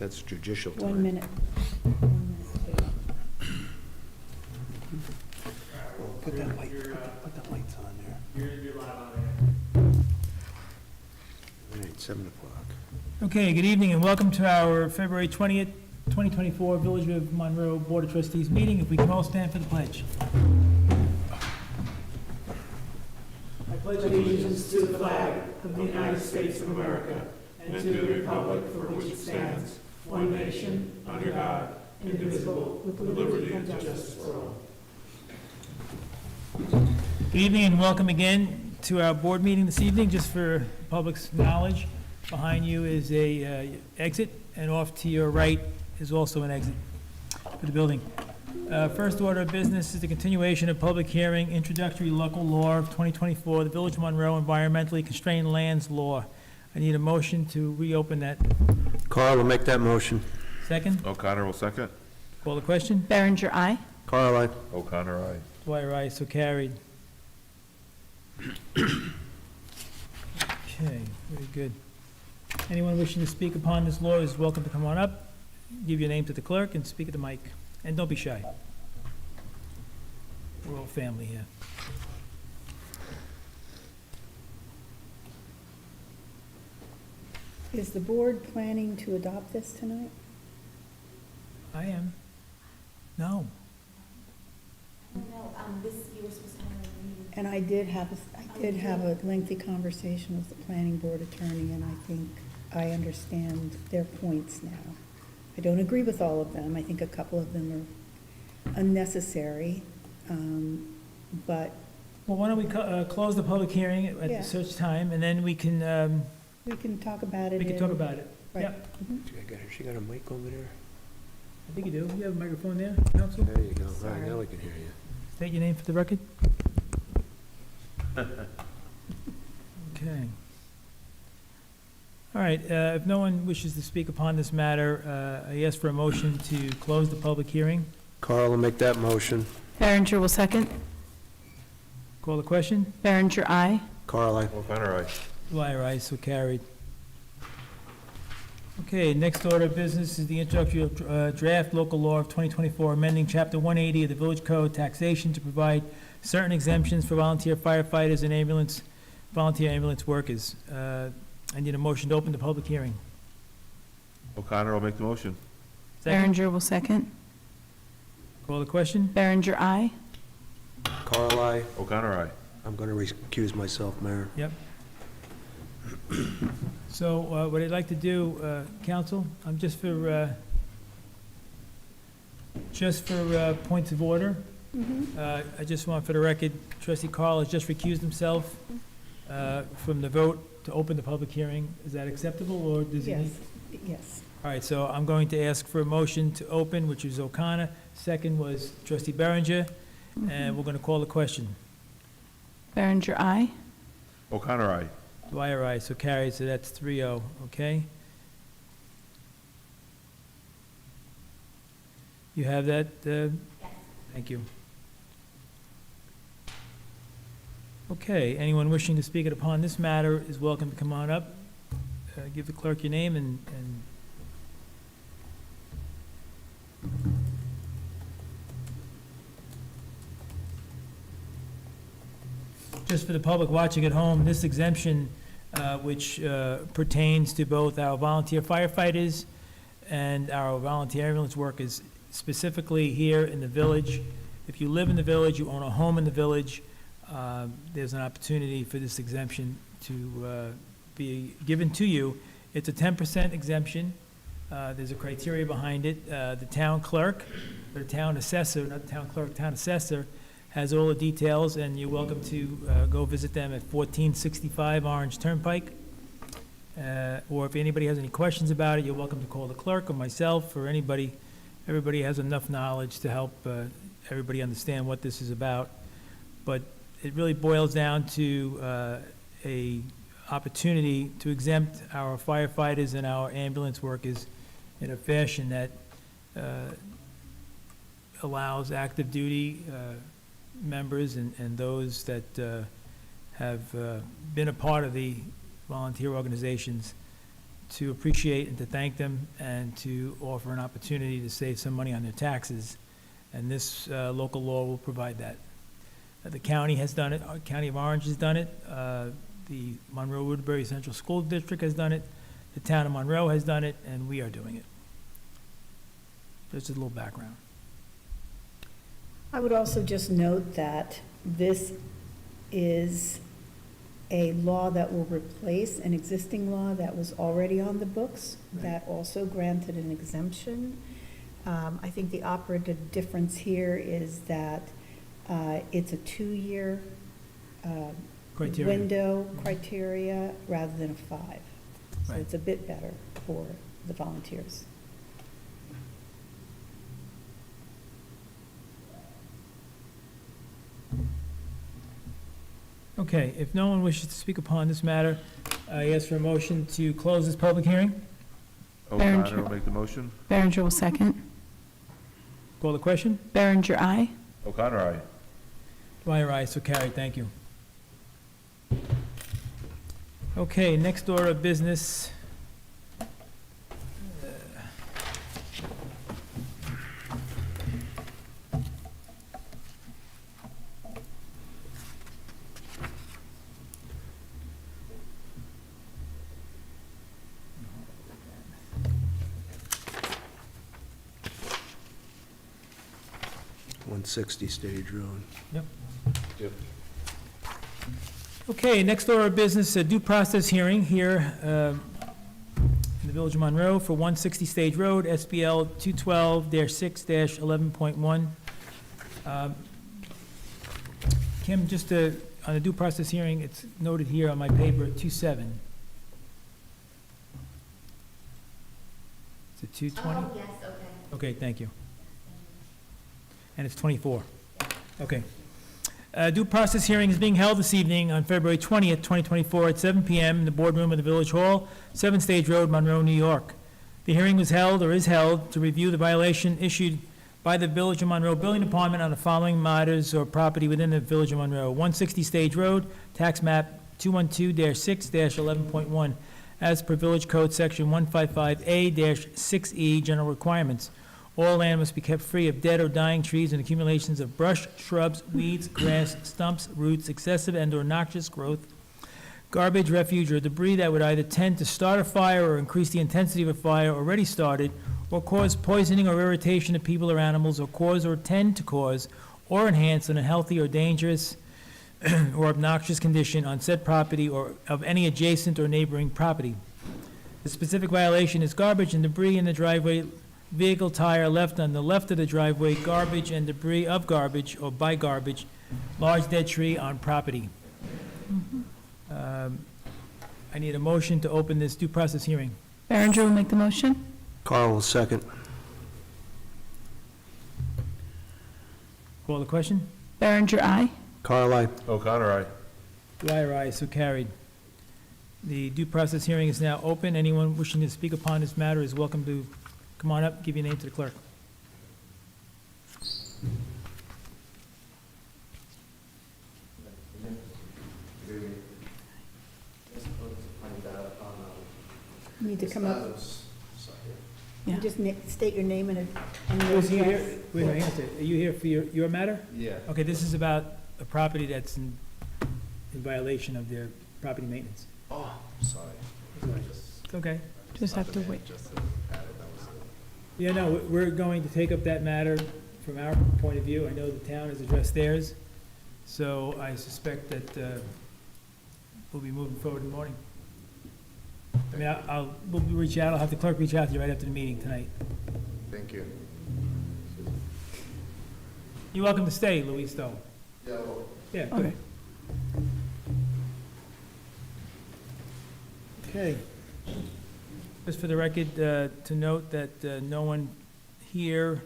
That's judicial time. 1 minute. Put that light, put the lights on there. You're live on there. All right, 7 o'clock. Okay, good evening and welcome to our February 20th, 2024 Village of Monroe Board of Trustees meeting. If we can all stand for the pledge. I pledge Allegiance to the flag of the United States of America and to the republic for which it stands, one nation, under God, indivisible, with liberty and justice for all. Good evening and welcome again to our board meeting this evening. Just for public's knowledge, behind you is a exit, and off to your right is also an exit for the building. First order of business is the continuation of public hearing, introductory local law of 2024, the Village of Monroe Environmentally Constrained Lands Law. I need a motion to reopen that. Carl will make that motion. Second, O'Connor will second. call the question. Berenger, aye. Carl, aye. O'Connor, aye. Dwyer, aye, so carried. Okay, very good. Anyone wishing to speak upon this law is welcome to come on up, give your name to the clerk, and speak at the mic. And don't be shy. We're all family here. Is the board planning to adopt this tonight? I am. No. No, this, you were supposed to have a meeting. And I did have a lengthy conversation with the planning board attorney, and I think I understand their points now. I don't agree with all of them. I think a couple of them are unnecessary, but Well, why don't we close the public hearing at Yeah. the search time, and then we can talk about it. talk about it. Right. Yep. She got a mic over there? I think you do. You have a microphone there, counsel? There you go. All right, Sorry. now we can hear you. State your name for the record. Okay. All right, if no one wishes to speak upon this matter, I ask for a motion to close the public hearing. Carl will make that motion. Berenger will second. Call the question. Berenger, aye. Carl, aye. O'Connor, aye. Dwyer, aye, so carried. Okay, next order of business is the introductory of draft local law of 2024, amending Chapter 180 of the Village Code, taxation to provide certain exemptions for volunteer firefighters and volunteer ambulance workers. I need a motion to open the public hearing. O'Connor will make the motion. Second, Berenger will second. call the question. Berenger, aye. Carl, aye. O'Connor, aye. I'm going to recuse myself, Mayor. Yep. So what I'd like to do, council, just for points of order, I just want for the record, trustee Carl has just recused himself from the vote to open the public hearing. Is that acceptable, or does he need? Yes. All right, so I'm going to ask for a motion to open, which is O'Connor. Second was trustee Berenger, and we're going to call the question. Berenger, aye. O'Connor, aye. Dwyer, aye, so carried, so that's 3-0, okay? You have that? Thank you. Okay, anyone wishing to speak upon this matter is welcome to come on up. Give the clerk your name and just for the public watching at home, this exemption, which pertains to both our volunteer firefighters and our volunteer ambulance workers, specifically here in the village. If you live in the village, you own a home in the village, there's an opportunity for this exemption to be given to you. It's a 10% exemption. There's a criteria behind it. The town clerk, or the town assessor, not the town clerk, town assessor, has all the details, and you're welcome to go visit them at 1465 Orange Turnpike. Or if anybody has any questions about it, you're welcome to call the clerk or myself or anybody. Everybody has enough knowledge to help everybody understand what this is about. But it really boils down to a opportunity to exempt our firefighters and our ambulance workers in a fashion that allows active duty members and those that have been a part of the volunteer organizations to appreciate and to thank them and to offer an opportunity to save some money on their taxes. And this local law will provide that. The county has done it, County of Orange has done it, the Monroe Woodbury Central School District has done it, the town of Monroe has done it, and we are doing it. Just a little background. I would also just note that this is a law that will replace an existing law that was already on the books, that also granted an exemption. I think the operative difference here is that it's a 2-year Criteria. window criteria rather than a 5. So Right. it's a bit better for the volunteers. Okay, if no one wishes to speak upon this matter, I ask for a motion to close this public hearing. O'Connor will make the motion. Berenger will second. Call the question. Berenger, aye. O'Connor, aye. Dwyer, aye, so carried, thank you. Okay, next order of business. One 160 Stage Road. Okay, next order of business, a due process hearing here in the Village of Monroe for 160 Stage Road, SBL 212-6-11.1. Kim, just on the due process hearing, it's noted here on my paper, 2/7. Is it 2:20? Oh, yes, okay. Okay, thank you. And it's 24. Okay. Due process hearing is being held this evening on February 20th, 2024, at 7 PM in the boardroom of the Village Hall, 7 Stage Road, Monroe, New York. The hearing was held or is held to review the violation issued by the Village of Monroe Building Department on the following matters or property within the Village of Monroe. 160 Stage Road, tax map 212-6-11.1, as per Village Code Section 155A-6E, general requirements. All land must be kept free of dead or dying trees and accumulations of brush, shrubs, weeds, grass, stumps, roots, excessive and/or noxious growth, garbage, refuge, or debris that would either tend to start a fire or increase the intensity of a fire already started, or cause poisoning or irritation to people or animals, or cause or tend to cause or enhance an unhealthy or dangerous or obnoxious condition on said property or of any adjacent or neighboring property. The specific violation is garbage and debris in the driveway, vehicle tire left on the left of the driveway, garbage and debris of garbage or by garbage, large dead tree on property. I need a motion to open this due process hearing. Berenger will make the motion. Carl will second. Call the question? Berenger, aye. Carl, aye. O'Connor, aye. Dwyer, aye, so carried. The due process hearing is now open. Anyone wishing to speak upon this matter is welcome to come on up, give your name to the clerk. You need to come up, Yeah. and just state your name and your Was you address. here, wait, hang on a second. Are you here for your matter? Yeah. Okay, this is about a property that's in violation of their property maintenance. Oh, sorry. It's okay. Just have to wait. Yeah, no, we're going to take up that matter from our point of view. I know the town has addressed theirs, so I suspect that we'll be moving forward in the morning. I mean, we'll reach out, I'll have the clerk reach out to you right after the meeting tonight. Thank you. You're welcome to stay, Luis, though. Yeah, well, Yeah, Okay. good. Okay. Just for the record, to note that no one here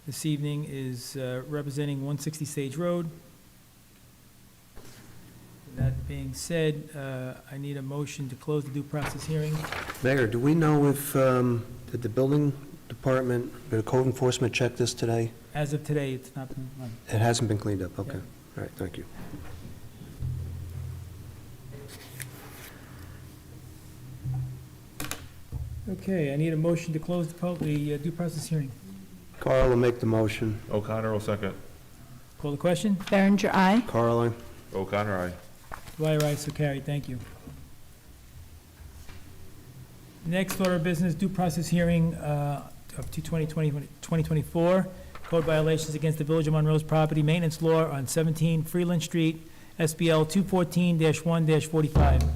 this evening is representing 160 Stage Road. That being said, I need a motion to close the due process hearing. Mayor, do we know if, did the building department, did the code enforcement check this today? As of today, it's not been run. It hasn't been cleaned up, okay. Yeah. All right, thank you. Okay, I need a motion to close the due process hearing. Carl will make the motion. O'Connor will second. Call the question? Berenger, aye. Carl, aye. O'Connor, aye. Dwyer, aye, so carried, thank you. Next order of business, due process hearing of 2024, code violations against the Village of Monroe's property maintenance law on 17 Freeland Street, SBL 214-1-45.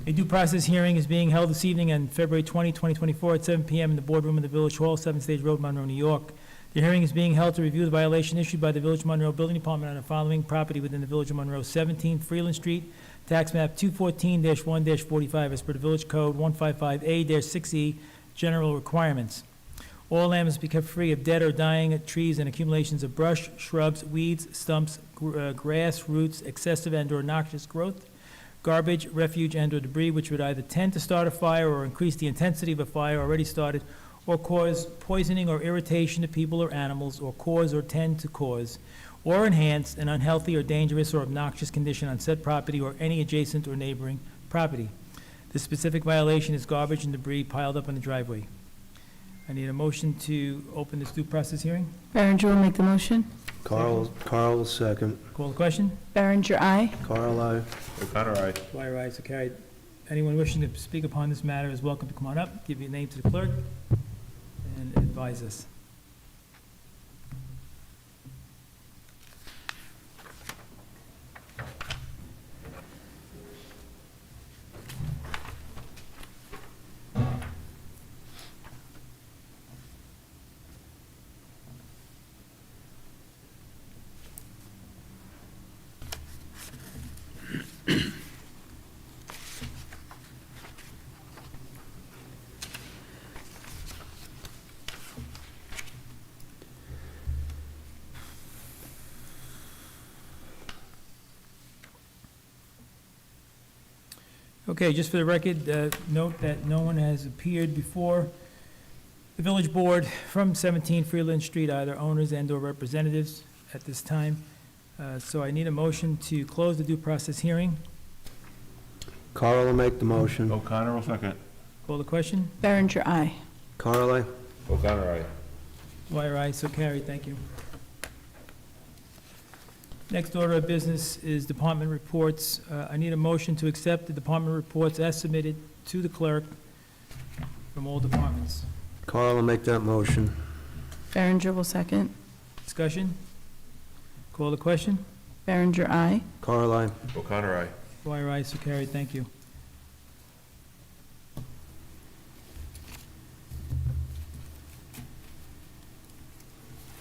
A due process hearing is being held this evening on February 20, 2024, at 7 p.m. in the boardroom of the Village Hall, 7 Stage Road, Monroe, New York. The hearing is being held to review the violation issued by the Village of Monroe Building Department on the following property within the Village of Monroe: 17 Freeland Street, tax map 214-1-45, as per the Village Code 155A-6E, general requirements. All land must be kept free of dead or dying trees and accumulations of brush, shrubs, weeds, stumps, grass, roots, excessive and/or noxious growth, garbage, refuge, and/or debris which would either tend to start a fire or increase the intensity of a fire already started, or cause poisoning or irritation to people or animals, or cause or tend to cause, or enhance an unhealthy or dangerous or obnoxious condition on said property or any adjacent or neighboring property. The specific violation is garbage and debris piled up in the driveway. I need a motion to open this due process hearing. Berenger will make the motion. Carl will second. Call the question? Berenger, aye. Carl, aye. O'Connor, aye. Dwyer, aye, so carried. Anyone wishing to speak upon this matter is welcome to come on up, give your name to the clerk, and advise us. Okay, just for the record, note that no one has appeared before the village board from 17 Freeland Street, either owners and/or representatives at this time. So I need a motion to close the due process hearing. Carl will make the motion. O'Connor will second. Call the question? Berenger, aye. Carl, aye. O'Connor, aye. Dwyer, aye, so carried, thank you. Next order of business is department reports. I need a motion to accept the department reports as submitted to the clerk from all departments. Carl will make that motion. Berenger will second. Discussion? Call the question? Berenger, aye. Carl, aye. O'Connor, aye. Dwyer, aye, so carried, thank you.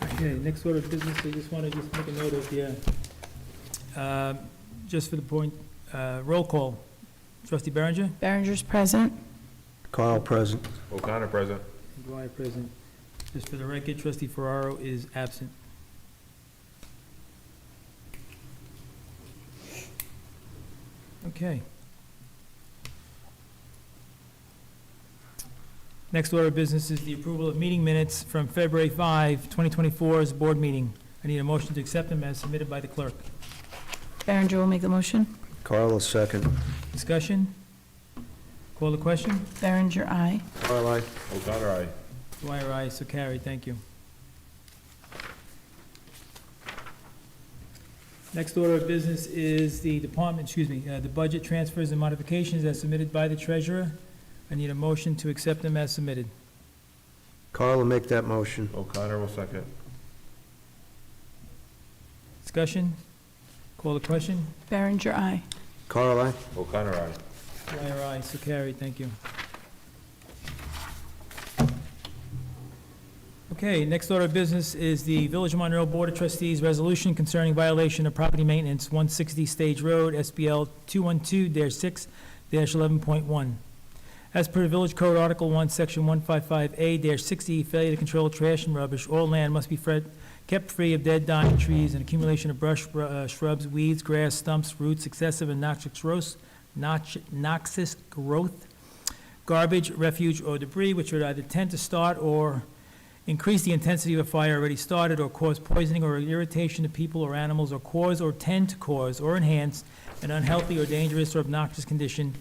Okay, next order of business, I just want to make a note of the, just for the point, roll call. Trustee Berenger? Berenger's present. Carl present. O'Connor, present. Dwyer present. Just for the record, trustee Ferraro is absent. Okay. Next order of business is the approval of meeting minutes from February 5, 2024's board meeting. I need a motion to accept them as submitted by the clerk. Berenger will make the motion. Carl will second. Discussion? Call the question? Berenger, aye. Carl, aye. O'Connor, aye. Dwyer, aye, so carried, thank you. Next order of business is the department, the budget transfers and modifications as submitted by the treasurer. I need a motion to accept them as submitted. Carl will make that motion. O'Connor will second. Discussion? Call the question? Berenger, aye. Carl, aye. O'Connor, aye. Dwyer, aye, so carried, thank you. Okay, next order of business is the Village of Monroe Board of Trustees resolution concerning violation of property maintenance, 160 Stage Road, SBL 212-6-11.1. As per the Village Code, Article 1, Section 155A-6E, failure to control trash and rubbish, all land must be kept free of dead, dying trees and accumulation of brush, shrubs, weeds, grass, stumps, roots, excessive and noxious growth, garbage, refuge, or debris which would either tend to start or increase the intensity of a fire already started, or cause poisoning or irritation to people or animals, or cause or tend to cause or enhance an unhealthy or dangerous or obnoxious condition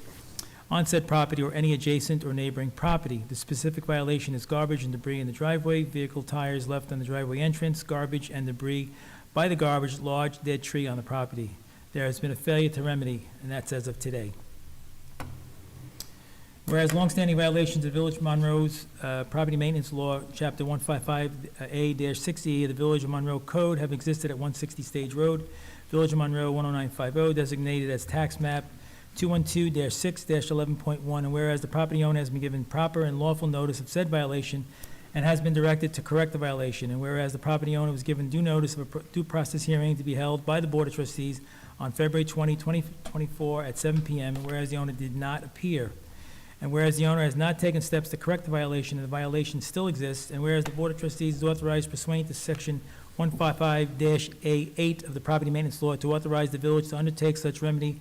on said property or any adjacent or neighboring property. The specific violation is garbage and debris in the driveway, vehicle tires left on the driveway entrance, garbage and debris by the garbage, large dead tree on the property. There has been a failure to remedy, and that's as of today. Whereas longstanding violations of Village of Monroe's Property Maintenance Law, Chapter 155A-60 of the Village of Monroe Code have existed at 160 Stage Road, Village of Monroe 10950, designated as tax map 212-6-11.1, and whereas the property owner has been given proper and lawful notice of said violation and has been directed to correct the violation, and whereas the property owner was given due notice of a due process hearing to be held by the Board of Trustees on February 20, 2024 at 7 p.m., and whereas the owner did not appear, and whereas the owner has not taken steps to correct the violation and the violation still exists, and whereas the Board of Trustees is authorized pursuant to Section 155-A8 of the Property Maintenance Law to authorize the village to undertake such remedy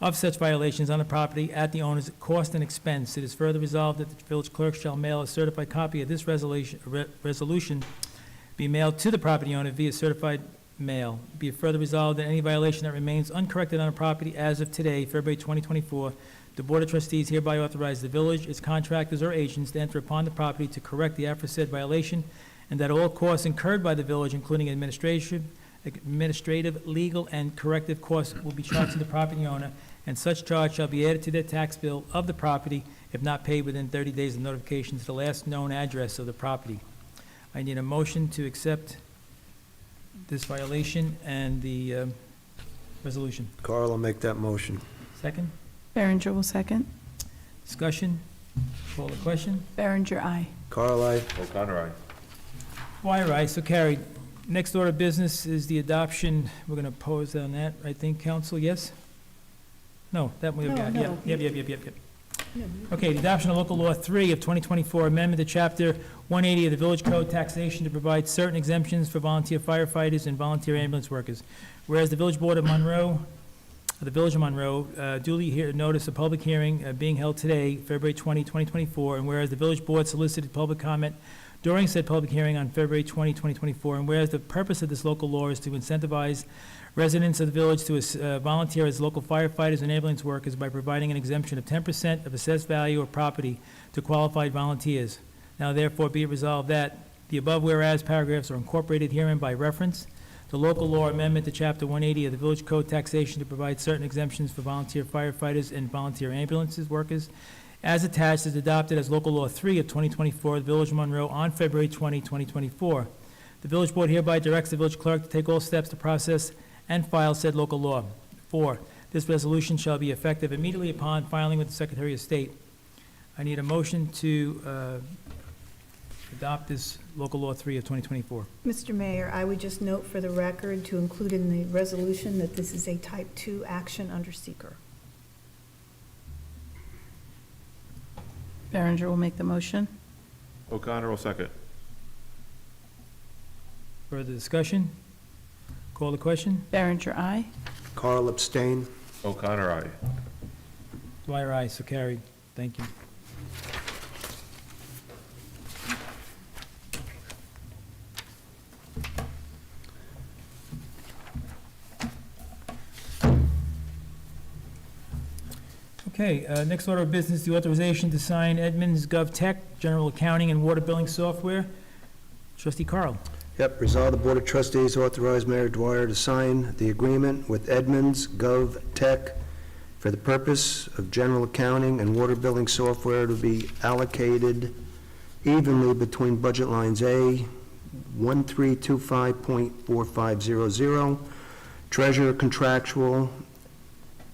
of such violations on the property at the owner's cost and expense. It is further resolved that the village clerk shall mail a certified copy of this resolution be mailed to the property owner via certified mail. Be it further resolved that any violation that remains uncorrected on a property as of today, February 2024, the Board of Trustees hereby authorize the village, its contractors or agents to enter upon the property to correct the aforesaid violation, and that all costs incurred by the village, including administrative, legal, and corrective costs, will be charged to the property owner, and such charge shall be added to the tax bill of the property if not paid within 30 days of notification to the last known address of the property. I need a motion to accept this violation and the resolution. Carl will make that motion. Second? Berenger will second. Discussion? Call the question? Berenger, aye. Carl, aye. O'Connor, aye. Dwyer, aye, so carried. Next order of business is the adoption, we're going to pose on that, I think, council, yes? No, that we've No, got, no. yep. No, Okay, the adoption of local law 3 of 2024, amendment to chapter 180 of the Village Code taxation to provide certain exemptions for volunteer firefighters and volunteer ambulance workers. Whereas the Village Board of Monroe, the Village of Monroe, duly notice a public hearing being held today, February 20, 2024, and whereas the Village Board solicited public comment during said public hearing on February 20, 2024, and whereas the purpose of this local law is to incentivize residents of the village to volunteer as local firefighters and ambulance workers by providing an exemption of 10% of assessed value of property to qualified volunteers. Now therefore be it resolved that the above whereas paragraphs are incorporated herein by reference. The local law amendment to Chapter 180 of the Village Code taxation to provide certain exemptions for volunteer firefighters and volunteer ambulances workers, as attached, is adopted as local law 3 of 2024, the Village of Monroe, on February 20, 2024. The village board hereby directs the village clerk to take all steps to process and file said local law. 4, this resolution shall be effective immediately upon filing with the Secretary of State. I need a motion to adopt this local law 3 of 2024. Mr. Mayor, I would just note for the record to include in the resolution that this is a type 2 action under seeker. Berenger will make the motion. O'Connor will second. Further discussion? Call the question? Berenger, aye. Carl abstain. O'Connor, aye. Dwyer, aye, so carried. Thank you. Okay, next order of business, the authorization to sign Edmunds GovTech General Accounting and Water Billing Software. Trustee Carl. Yep, resolve the Board of Trustees authorize Mayor Dwyer to sign the agreement with Edmunds GovTech for the purpose of general accounting and water billing software to be allocated evenly between budget lines A 1325.4500, treasurer contractual,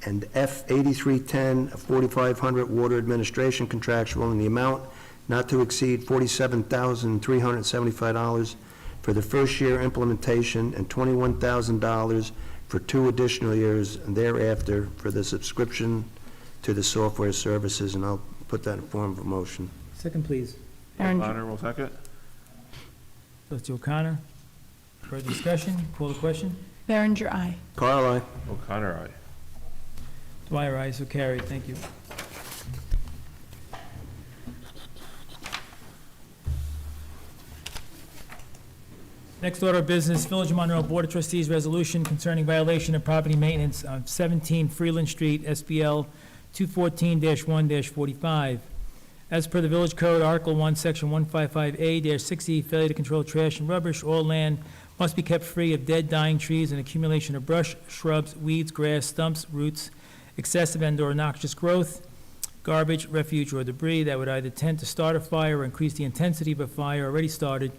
and F 8310, 4500 water administration contractual, in the amount not to exceed $47,375 for the first year implementation and $21,000 for 2 additional years and thereafter for the subscription to the software services, and I'll put that in form of a motion. Second, please. Berenger, O'Connor will second. Trustee O'Connor. Further discussion? Call the question? Berenger, aye. Carl, aye. O'Connor, aye. Dwyer, aye, so carried. Thank you. Next order of business, Village of Monroe Board of Trustees resolution concerning violation of property maintenance on 17 Freeland Street, SBL 214-1-45. As per the Village Code, Article 1, Section 155A-60, failure to control trash and rubbish, all land must be kept free of dead, dying trees and accumulation of brush, shrubs, weeds, grass, stumps, roots, excessive and/or noxious growth, garbage, refuge, or debris that would either tend to start a fire or increase the intensity of a fire already started,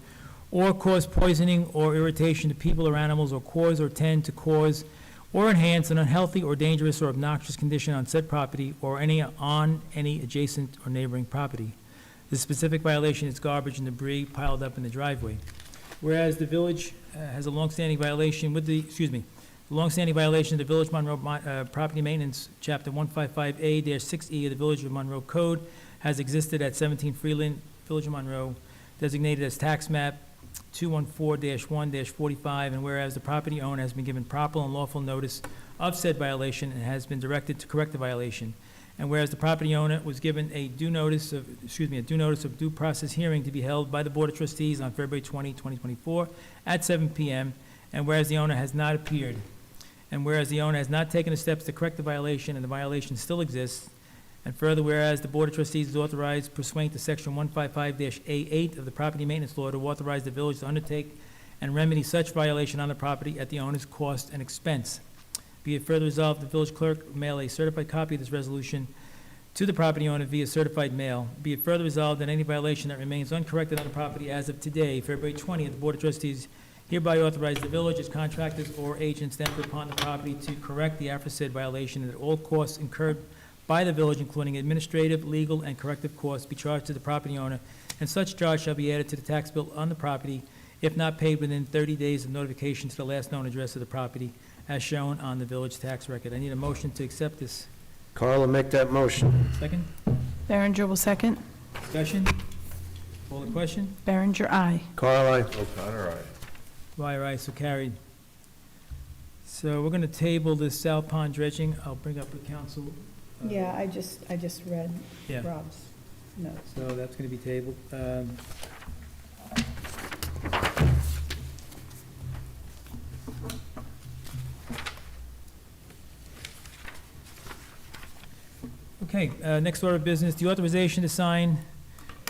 or cause poisoning or irritation to people or animals, or cause or tend to cause or enhance an unhealthy or dangerous or obnoxious condition on said property or on any adjacent or neighboring property. The specific violation is garbage and debris piled up in the driveway. Whereas the village has a longstanding violation with the, the longstanding violation of the Village Monroe Property Maintenance, Chapter 155A-6E of the Village of Monroe Code has existed at 17 Freeland, Village of Monroe, designated as tax map 214-1-45, and whereas the property owner has been given proper and lawful notice of said violation and has been directed to correct the violation, and whereas the property owner was given a due notice of due process hearing to be held by the Board of Trustees on February 20, 2024 at 7 p.m., and whereas the owner has not appeared, and whereas the owner has not taken the steps to correct the violation and the violation still exists, and further, whereas the Board of Trustees is authorized pursuant to Section 155-A8 of the Property Maintenance Law to authorize the village to undertake and remedy such violation on the property at the owner's cost and expense. Be it further resolved, the village clerk mail a certified copy of this resolution to the property owner via certified mail. Be it further resolved that any violation that remains uncorrected on the property as of today, February 20th, the Board of Trustees hereby authorize the village, its contractors or agents to enter upon the property to correct the aforesaid violation, and that all costs incurred by the village, including administrative, legal, and corrective costs, be charged to the property owner, and such charge shall be added to the tax bill on the property if not paid within 30 days of notification to the last known address of the property, as shown on the village tax record. I need a motion to accept this. Carl will make that motion. Second? Berenger will second. Discussion? Call the question? Berenger, aye. Carl, aye. O'Connor, aye. Dwyer, aye, so carried. So we're going to table this South Pond dredging. I'll bring up the council. Yeah, I just read Yeah. Rob's notes. So that's going to be tabled. Okay, next order of business, the authorization to sign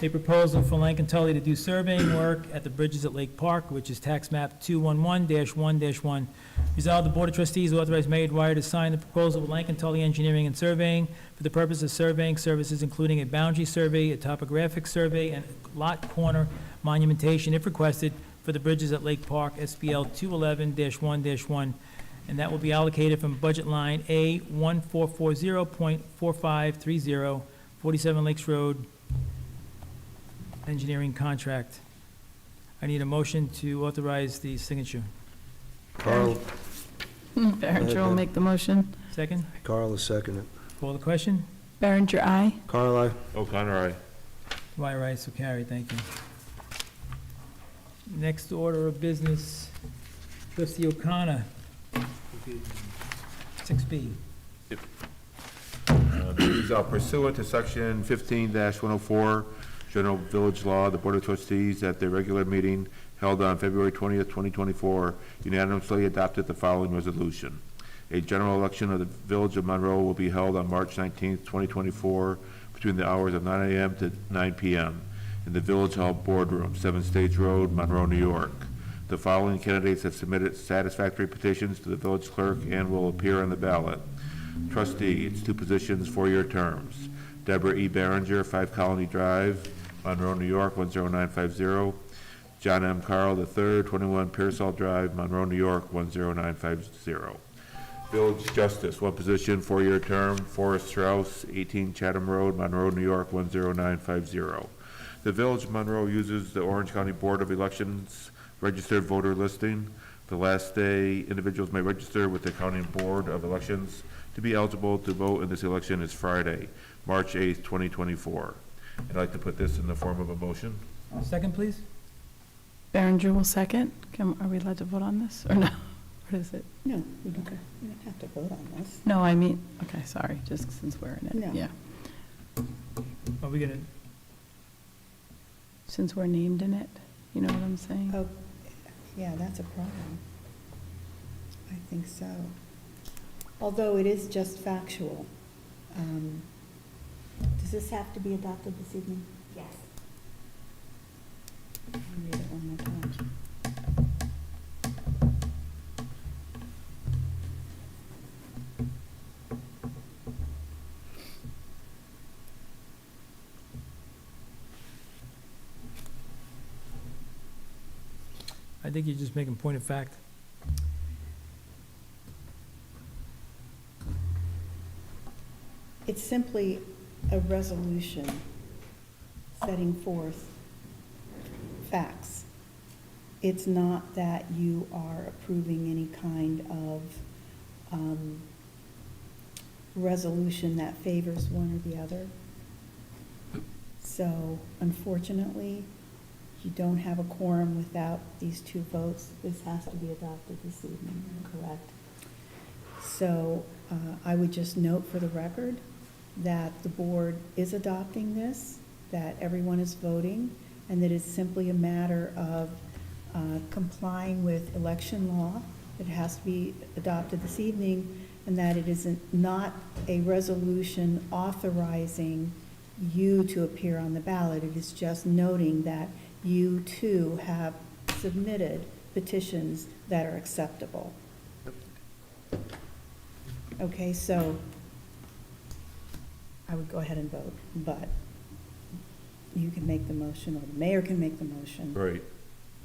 a proposal for Lankin Tully to do surveying work at the bridges at Lake Park, which is tax map 211-1-1. Resolved, the Board of Trustees authorize Mayor Dwyer to sign the proposal with Lankin Tully Engineering and Surveying for the purpose of surveying services, including a boundary survey, a topographic survey, and lot corner monumentation, if requested, for the bridges at Lake Park, SBL 211-1-1, and that will be allocated from budget line A1440.4530, 47 Lakes Road, engineering contract. I need a motion to authorize the signature. Carl, Berenger will make the motion. Second? Carl will second it. Call the question? Berenger, aye. Carl, aye. O'Connor, aye. Dwyer, aye, so carried, thank you. Next order of business, trustee O'Connor. 6B. Resolved pursuant to section 15-104, General Village Law, the Board of Trustees at their regular meeting held on February 20th, 2024, unanimously adopted the following resolution. A general election of the Village of Monroe will be held on March 19th, 2024, between the hours of 9 a.m. to 9 p.m. in the Village Hall Boardroom, 7 Stage Road, Monroe, New York. The following candidates have submitted satisfactory petitions to the village clerk and will appear on the ballot. Trustee, it's 2 positions, 4-year terms. Deborah E. Berenger, 5 Colony Drive, Monroe, New York, 10950. John M. Carl III, 21 Pearsall Drive, Monroe, New York, 10950. Village Justice, 1 position, 4-year term. Forrest Strauss, 18 Chatham Road, Monroe, New York, 10950. The Village of Monroe uses the Orange County Board of Elections registered voter listing. The last day individuals may register with the County Board of Elections to be eligible to vote in this election is Friday, March 8th, 2024. I'd like to put this in the form of a motion. Second, please? Berenger will second. Are we allowed to vote on this, or no? What is it? No, we don't have to vote on this. No, I mean, okay, sorry, just since we're in it. No. Yeah. Are we gonna, Since we're named in it, you know what I'm saying? Oh, yeah, that's a problem. I think so. Although it is just factual. Does this have to be adopted this evening? Yes. I'll read it one more time. I think you're just making point of fact. It's simply a resolution setting forth facts. It's not that you are approving any kind of resolution that favors one or the other. So unfortunately, you don't have a quorum without these two votes. This has to be adopted this evening, correct? So I would just note for the record that the board is adopting this, that everyone is voting, and that it's simply a matter of complying with election law. It has to be adopted this evening, and that it is not a resolution authorizing you to appear on the ballot. It is just noting that you too have submitted petitions that are acceptable. Okay, so I would go ahead and vote, but you can make the motion, or the mayor can make the motion. Right.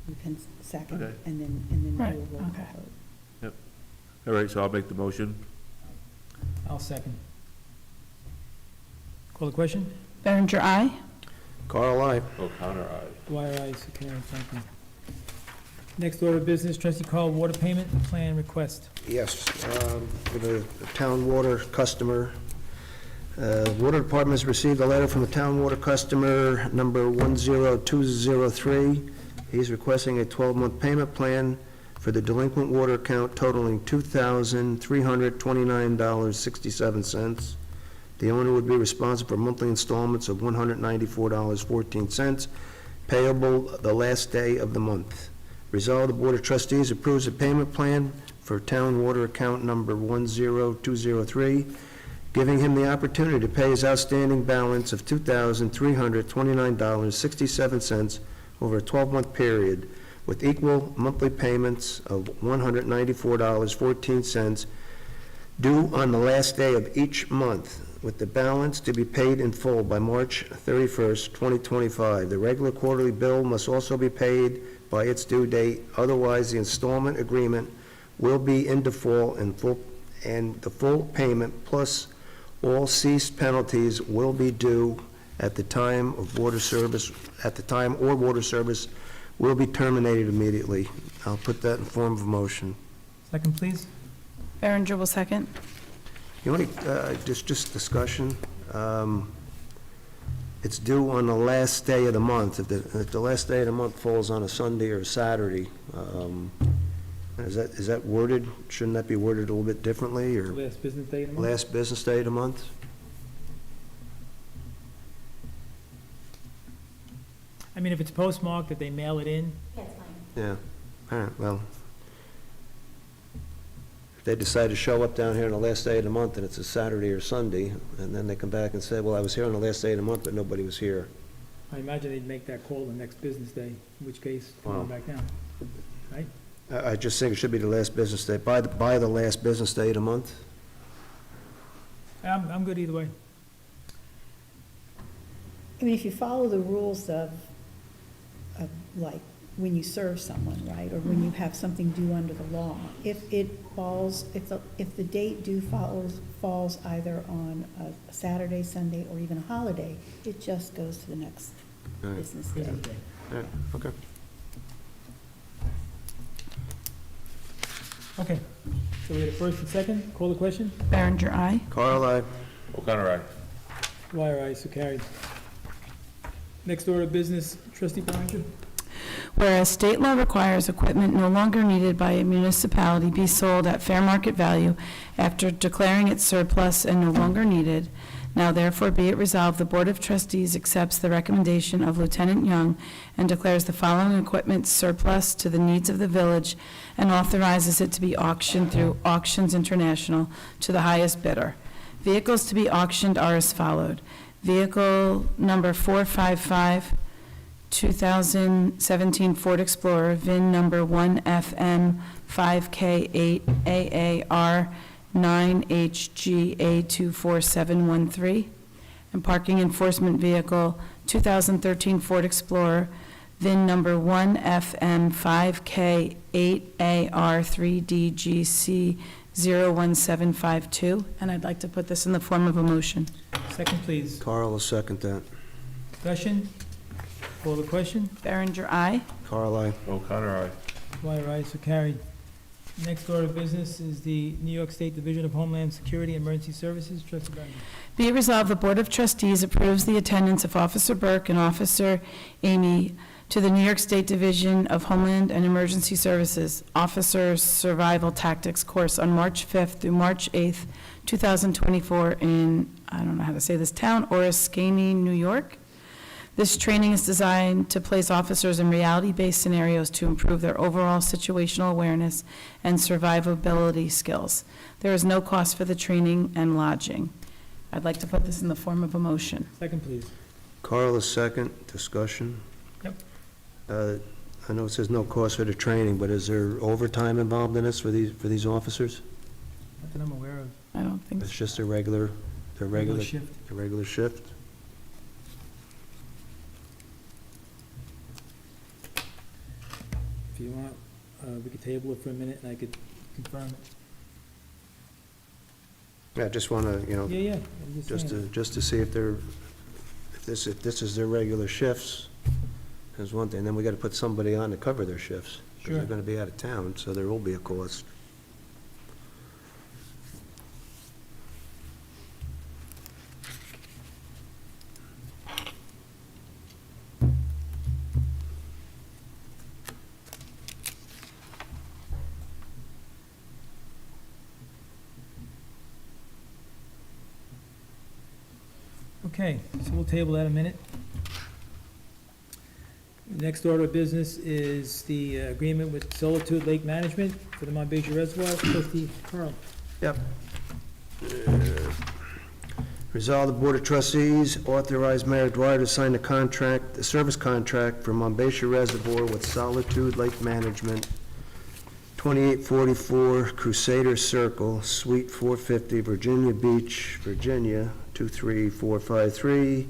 You can second, Okay. and then Right, do a roll call okay. vote. All right, so I'll make the motion. I'll second. Call the question? Berenger, aye. Carl, I. O'Connor, aye. Dwyer, aye, so carried, thank you. Next order of business, trustee Carl, water payment plan request. Yes, for the town water customer. Water Department has received a letter from the town water customer, number 10203. He's requesting a 12-month payment plan for the delinquent water account totaling $2,329.67. The owner would be responsible for monthly installments of $194.14, payable the last day of the month. Resolved, the Board of Trustees approves a payment plan for town water account number 10203, giving him the opportunity to pay his outstanding balance of $2,329.67 over a 12-month period, with equal monthly payments of $194.14 due on the last day of each month, with the balance to be paid in full by March 31st, 2025. The regular quarterly bill must also be paid by its due date, otherwise the installment agreement will be in default, and the full payment plus all ceased penalties will be due at the time of water service, or water service will be terminated immediately. I'll put that in form of a motion. Second, please. Berenger will second. The only, just discussion, it's due on the last day of the month. If the last day of the month falls on a Sunday or a Saturday, is that worded, shouldn't that be worded a little bit differently, or Last business day of the month? last business day of the month? I mean, if it's postmarked, that they mail it in, Yeah, it's fine. Yeah, all right, well, if they decide to show up down here on the last day of the month and it's a Saturday or Sunday, and then they come back and say, well, I was here on the last day of the month, but nobody was here. I imagine they'd make that call the next business day, in which case, come on Wow. back down. Right? I just think it should be the last business day, by the last business day of the month. I'm good either way. I mean, if you follow the rules of like, when you serve someone, right, or when you have something due under the law, if it falls, if the date due falls either on a Saturday, Sunday, or even a holiday, it just goes to the next All right, business day. Business day. all right, okay. Okay, so we had a first and second, call the question? Berenger, aye. Carl, I. O'Connor, aye. Dwyer, aye, so carried. Next order of business, trustee Berenger. Whereas state law requires equipment no longer needed by a municipality be sold at fair market value after declaring it surplus and no longer needed, now therefore be it resolved, the Board of Trustees accepts the recommendation of Lieutenant Young and declares the following equipment surplus to the needs of the village and authorizes it to be auctioned through Auctions International to the highest bidder. Vehicles to be auctioned are as followed. Vehicle number 455, 2017 Ford Explorer, VIN number 1FM5K8AAR9HGA24713. And parking enforcement vehicle, 2013 Ford Explorer, VIN number 1FM5K8AR3DGC01752. And I'd like to put this in the form of a motion. Second, please. Carl will second that. Discussion? Call the question? Berenger, aye. Carl, aye. O'Connor, aye. Dwyer, aye, so carried. Next order of business is the New York State Division of Homeland Security and Emergency Services. Trustee Brennan. Be it resolved, the Board of Trustees approves the attendance of Officer Burke and Officer Amy to the New York State Division of Homeland and Emergency Services Officer Survival Tactics course on March 5th through March 8th, 2024 in, I don't know how to say this town, Oriskany, New York. This training is designed to place officers in reality-based scenarios to improve their overall situational awareness and survivability skills. There is no cost for the training and lodging. I'd like to put this in the form of a motion. Second, please. Carl is second. Discussion? Yep. I know it says no cost for the training, but is there overtime involved in this for these officers? Not that I'm aware of. I don't think It's so. just their regular Shift. shift? If you want, we could table it for a minute and I could confirm it. Yeah, just want to, Yeah, I'm just saying. just to see if this is their regular shifts, is one thing. Then we got to put somebody on to cover their shifts. Because Sure. they're going to be out of town, so there will be a cost. Okay, so we'll table that a minute. Next order of business is the agreement with Solitude Lake Management for the Monbassia Reservoir. Trustee Carl. Yep. Resolve the Board of Trustees authorize Mayor Dwyer to sign the service contract for Monbassia Reservoir with Solitude Lake Management, 2844 Crusader Circle, Suite 450, Virginia Beach, Virginia, 23453,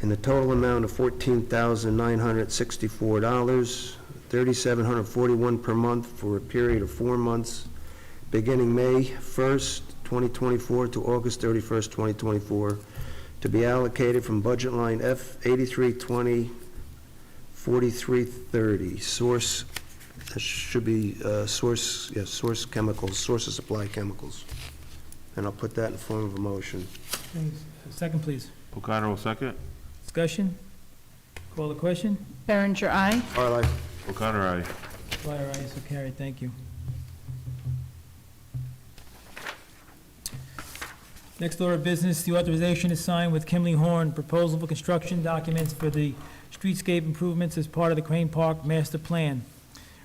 in the total amount of $14,964, $3,741 per month for a period of 4 months, beginning May 1st, 2024 to August 31st, 2024, to be allocated from budget line F8320 4330. Source, that should be Source Chemicals, Source of Supply Chemicals. And I'll put that in form of a motion. Thanks. Second, please. O'Connor will second. Discussion? Call the question? Berenger, aye. Carl, aye. O'Connor, aye. Dwyer, aye, so carried. Thank you. Next order of business, the authorization is signed with Kimley Horn, proposal for construction documents for the streetscape improvements as part of the Crane Park Master Plan.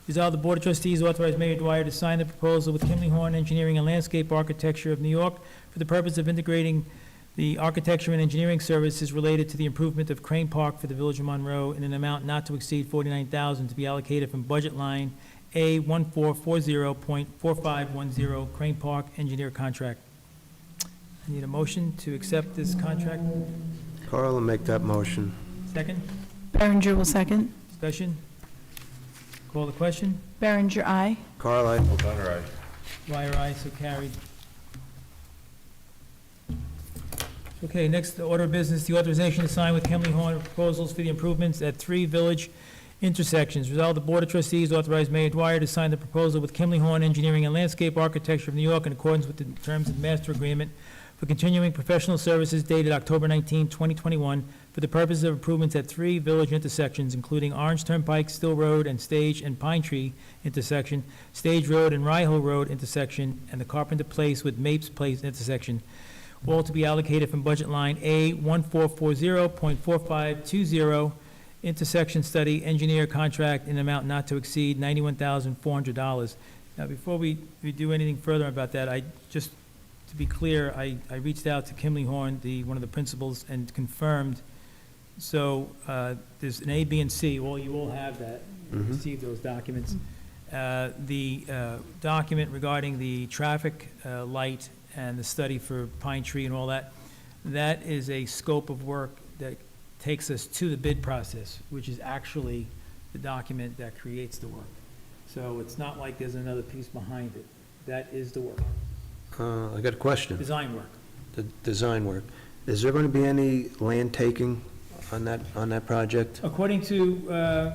Resolved, the Board of Trustees authorize Mayor Dwyer to sign the proposal with Kimley Horn Engineering and Landscape Architecture of New York for the purpose of integrating the architecture and engineering services related to the improvement of Crane Park for the Village of Monroe in an amount not to exceed $49,000 to be allocated from budget line A1440.4510 Crane Park Engineer Contract. I need a motion to accept this contract. Carl will make that motion. Second, Berenger will second. discussion? Call the question? Berenger, aye. Carl, aye. O'Connor, aye. Dwyer, aye, so carried. Okay, next order of business, the authorization to sign with Kemley Horn proposals for the improvements at 3 village intersections. Resolved, the Board of Trustees authorize Mayor Dwyer to sign the proposal with Kemley Horn Engineering and Landscape Architecture of New York in accordance with the terms of the master agreement for continuing professional services dated October 19, 2021, for the purpose of improvements at 3 village intersections, including Orange Turnpike, Still Road, and Stage and Pine Tree intersection, Stage Road and Rye Hill Road intersection, and the Carpenter Place with Mapes Place intersection, all to be allocated from budget line A1440.4520, intersection study, engineer contract in an amount not to exceed $91,400. Now, before we do anything further about that, I just to be clear, I reached out to Kimley Horn, one of the principals, and confirmed. So there's an A, B, and C. Well, you all have that. You Mhm. received those documents. The document regarding the traffic light and the study for Pine Tree and all that, that is a scope of work that takes us to the bid process, which is actually the document that creates the work. So it's not like there's another piece behind it. That is the work, I got a question. design work. The design work. Is there going to be any land taking on that project? According to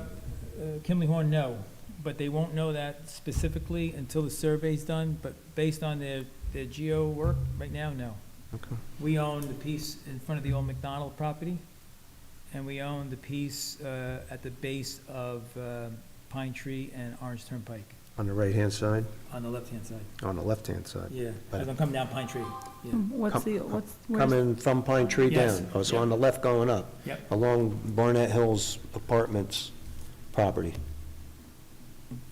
Kimley Horn, no, but they won't know that specifically until the survey's done, but based on their geo work, right now, no. Okay. We own the piece in front of the old McDonald property, and we own the piece at the base of Pine Tree and Orange Turnpike, On the right-hand side? on the left-hand side. On the left-hand side? Yeah, But- as I'm coming down Pine Tree, yeah. Where's Coming from Pine Tree Yes. down? Oh, so on the left going up? Yep. Along Barnett Hills Apartments property?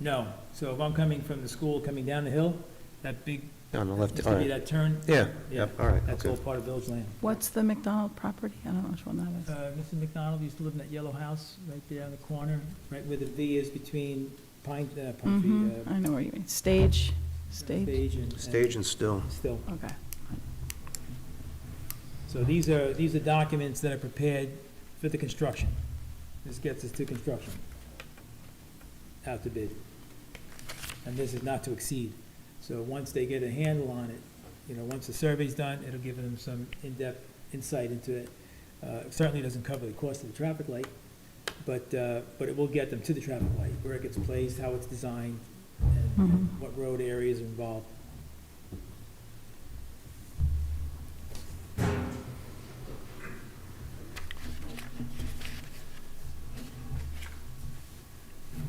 No, so if I'm coming from the school, coming down the hill, that big, On the left, it's all gonna be right. that turn. Yeah, Yeah, yep, all right, that's all okay. part of village land. What's the McDonald property? I don't know which one that is. Mrs. McDonald used to live in that yellow house right there in the corner, right where the V is between Pine Mhm, Tree, I know where you mean. Stage? Stage and. Stage and still. Still. Okay. So these are documents that are prepared for the construction. This gets us to construction. Out to bid. And this is not to exceed. So once they get a handle on it, once the survey's done, it'll give them some in-depth insight into it. It certainly doesn't cover the cost of the traffic light, but it will get them to the traffic light, where it gets placed, how it's designed, and what road areas are involved.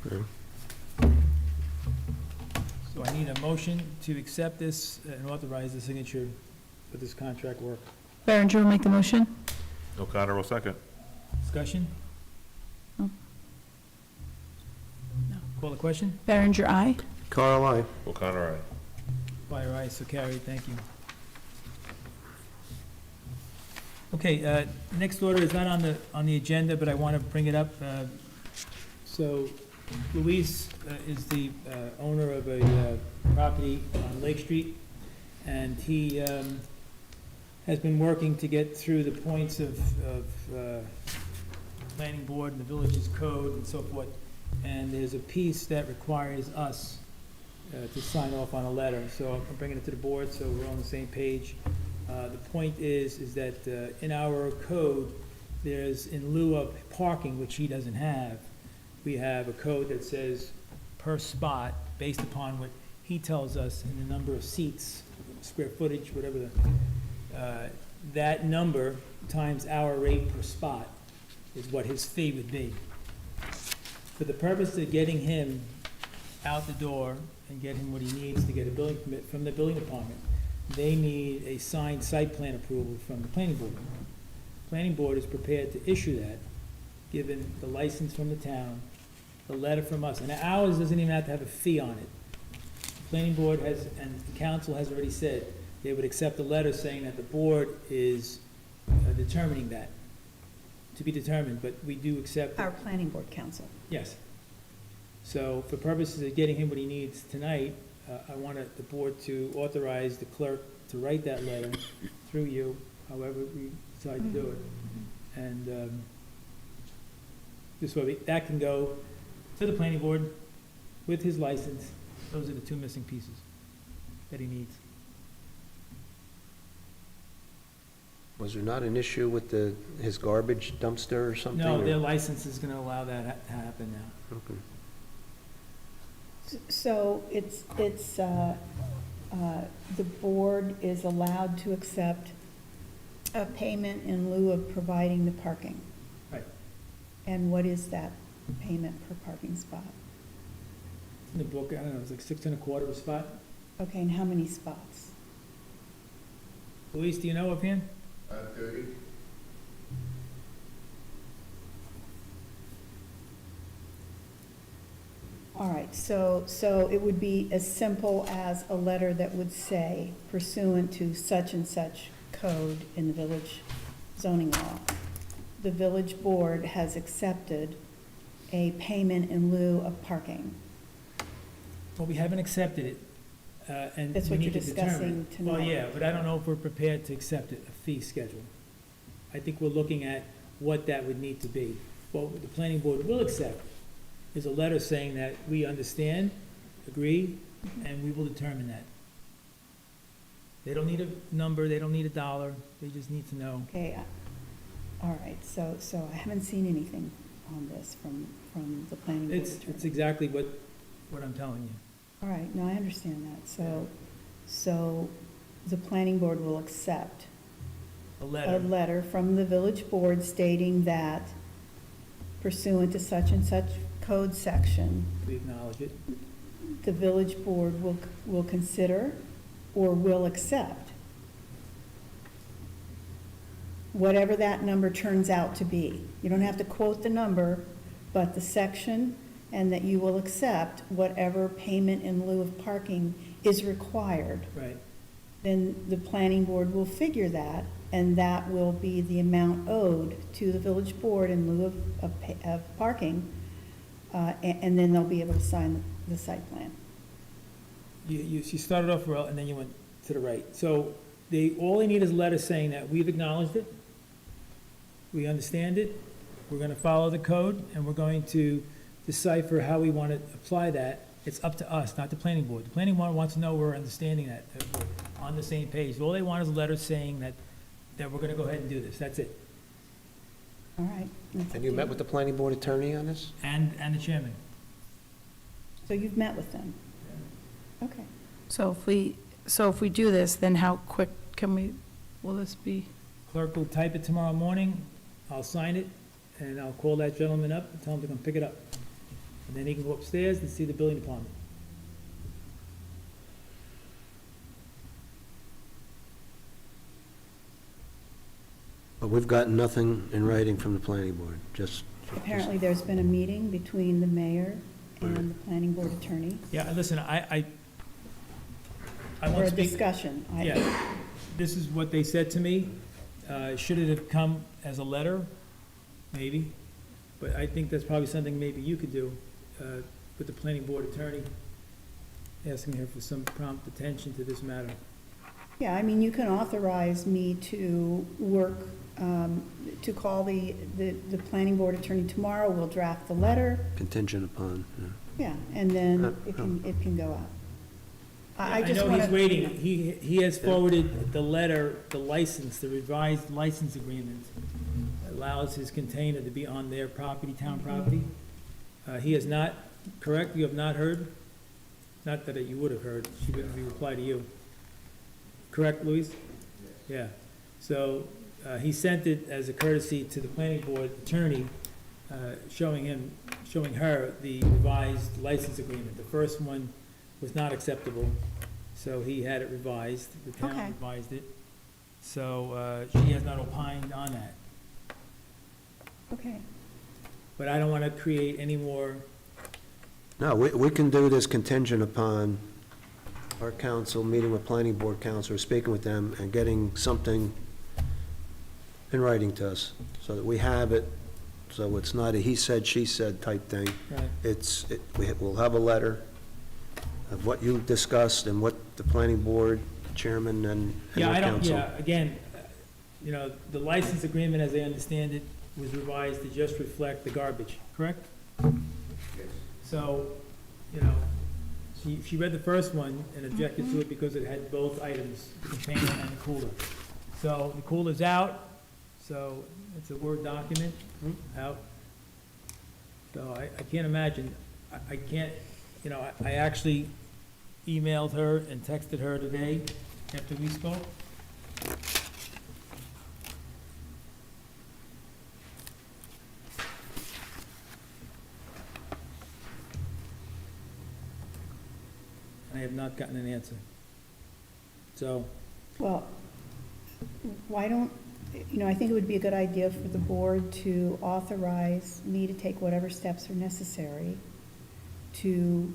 Okay. So I need a motion to accept this and authorize the signature for this contract work. Berenger will make the motion? O'Connor will second. Discussion? No. Call the question? Berenger, aye. Carl, aye. O'Connor, aye. Fire aye, so carried, thank you. Okay, next order is not on the agenda, but I want to bring it up. So Luis is the owner of a property on Lake Street, and he has been working to get through the points of planning board and the village's code and so forth. And there's a piece that requires us to sign off on a letter. So I'm bringing it to the board, so we're on the same page. The point is that in our code, there's, in lieu of parking, which he doesn't have, we have a code that says per spot, based upon what he tells us in the number of seats, square footage, whatever that number times our rate per spot is what his fee would be. For the purpose of getting him out the door and get him what he needs to get a building permit from the building department, they need a signed site plan approval from the planning board. Planning board is prepared to issue that, given the license from the town, the letter from us, and ours doesn't even have to have a fee on it. The planning board has, and the council has already said, they would accept a letter saying that the board is determining that, to be determined, but we do accept. Our planning board council. Yes. So for purposes of getting him what he needs tonight, I wanted the board to authorize the clerk to write that letter through you, however we decide to do it. And this way, that can go to the planning board with his license. Those are the two missing pieces that he needs. Was there not an issue with his garbage dumpster or something? No, or- their license is gonna allow that to happen now. Okay. So the board is allowed to accept a payment in lieu of providing the parking. Right. And what is that payment per parking spot? In the book, I don't know, it's like 6.25 a spot. Okay, and how many spots? Luis, do you know offhand? 30. All right, so it would be as simple as a letter that would say pursuant to such and such code in the village zoning law, the village board has accepted a payment in lieu of parking. Well, we haven't accepted it, and That's we what need you're to determine discussing it. Well, tonight. yeah, but I don't know if we're prepared to accept it, a fee schedule. I think we're looking at what that would need to be. What the planning board will accept is a letter saying that we understand, agree, and we will determine that. They don't need a number, they don't need a dollar, they just need to know. Okay, all right, so I haven't seen anything on this from the planning board It's attorney. exactly what I'm telling you. All right, no, I understand that. So the planning board will accept A a letter, letter from the village board stating that pursuant to such and such code section, we acknowledge it. the village board will consider or will accept whatever that number turns out to be. You don't have to quote the number, but the section, and that you will accept whatever payment in lieu of parking is required. Right. Then the planning board will figure that, and that will be the amount owed to the village board in lieu of parking, and then they'll be able to sign the site plan. You started off well, and then you went to the right. So all they need is a letter saying that we've acknowledged it, we understand it, we're gonna follow the code, and we're going to decipher how we want to apply that. It's up to us, not the planning board. The planning board wants to know we're understanding that we're on the same page. All they want is a letter saying that we're gonna go ahead and do this, that's it. All right? That's up And you to met with the planning board attorney on this? And the chairman. So you've met with them? Okay. So if we do this, then how quick will this be? Clerk will type it tomorrow morning, I'll sign it, and I'll call that gentleman up and tell him to come pick it up. And then he can go upstairs and see the building department. But we've gotten nothing in writing from the planning board, just. Apparently, there's been a meeting between the mayor and the planning board attorney, Yeah, listen, I or won't a speak, discussion. yeah, this is what they said to me. Should it have come as a letter? Maybe. But I think that's probably something maybe you could do with the planning board attorney, asking her for some prompt attention to this matter. Yeah, I mean, you can authorize me to work, to call the planning board attorney tomorrow. We'll draft the letter. Contingent upon, yeah. Yeah, and then it can go out. I just know want he's to. waiting. He has forwarded the letter, the license, the revised license agreement that allows his container to be on their property, town property. He has not, correct? You have not heard? Not that you would have heard. She wouldn't reply to you. Correct, Louise? Yeah. So he sent it as a courtesy to the planning board attorney, showing her the revised license agreement. The first one was not acceptable, so he had it revised. The town Okay. revised it. So she has not opined on that. Okay, But I don't want to create any more, No, we can do this contingent upon our council meeting with planning board council, or speaking with them, and getting something in writing to us, so that we have it, so it's not a he said, she said type thing. right? We'll have a letter of what you discussed and what the planning board chairman and Yeah, the I don't, council. yeah, again, the license agreement, as I understand it, was revised to just reflect the garbage, correct? So, she read the first one and objected to it because it had both items, the container and the cooler. So the cooler's out, so it's a Word document, out. So I can't imagine, I can't, I actually emailed her and texted her today after we spoke. I have not gotten an answer. So, well, why don't, I think it would be a good idea for the board to authorize me to take whatever steps are necessary to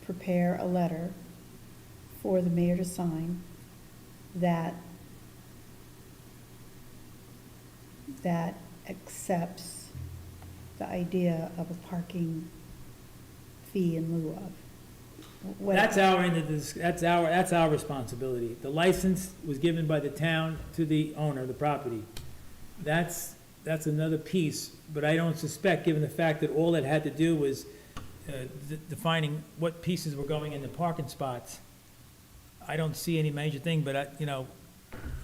prepare a letter for the mayor to sign that accepts the idea of a parking fee in lieu of. What- That's our end of this, that's our responsibility. The license was given by the town to the owner of the property. That's another piece, but I don't suspect, given the fact that all it had to do was defining what pieces were going in the parking spots. I don't see any major thing, but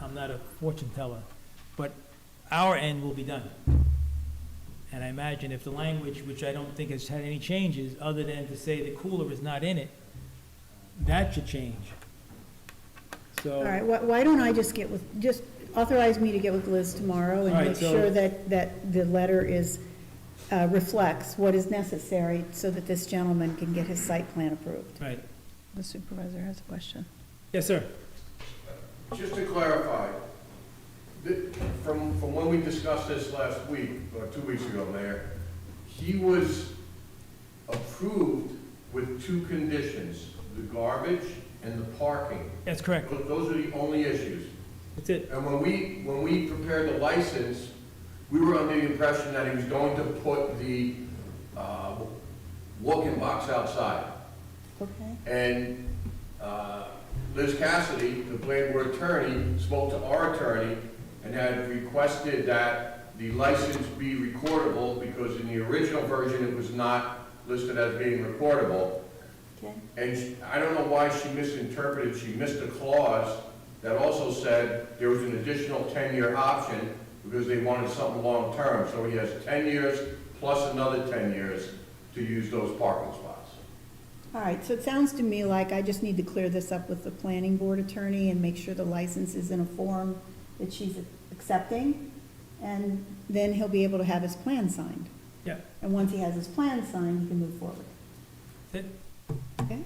I'm not a fortune teller. But our end will be done. And I imagine if the language, which I don't think has had any changes, other than to say the cooler is not in it, that should change. So. All right, why don't I just authorize me to get with Liz tomorrow and All right, make so- sure that the letter reflects what is necessary so that this gentleman can get his site plan approved. Right. The supervisor has a question. Yes, sir. Just to clarify, from when we discussed this last week, or 2 weeks ago, Mayor, he was approved with two conditions, the garbage and the parking. That's correct. Those are the only issues. That's it. And when we prepared the license, we were under the impression that he was going to put the walk-in box outside. Okay? And Liz Cassidy, the planning board attorney, spoke to our attorney and had requested that the license be recordable because in the original version, it was not listed as being recordable. Okay. And I don't know why she misinterpreted, she missed a clause that also said there was an additional 10-year option because they wanted something long-term. So he has 10 years plus another 10 years to use those parking spots. All right, so it sounds to me like I just need to clear this up with the planning board attorney and make sure the license is in a form that she's accepting, and then he'll be able to have his plan signed. Yeah. And once he has his plan signed, he can move forward. That's it. Okay?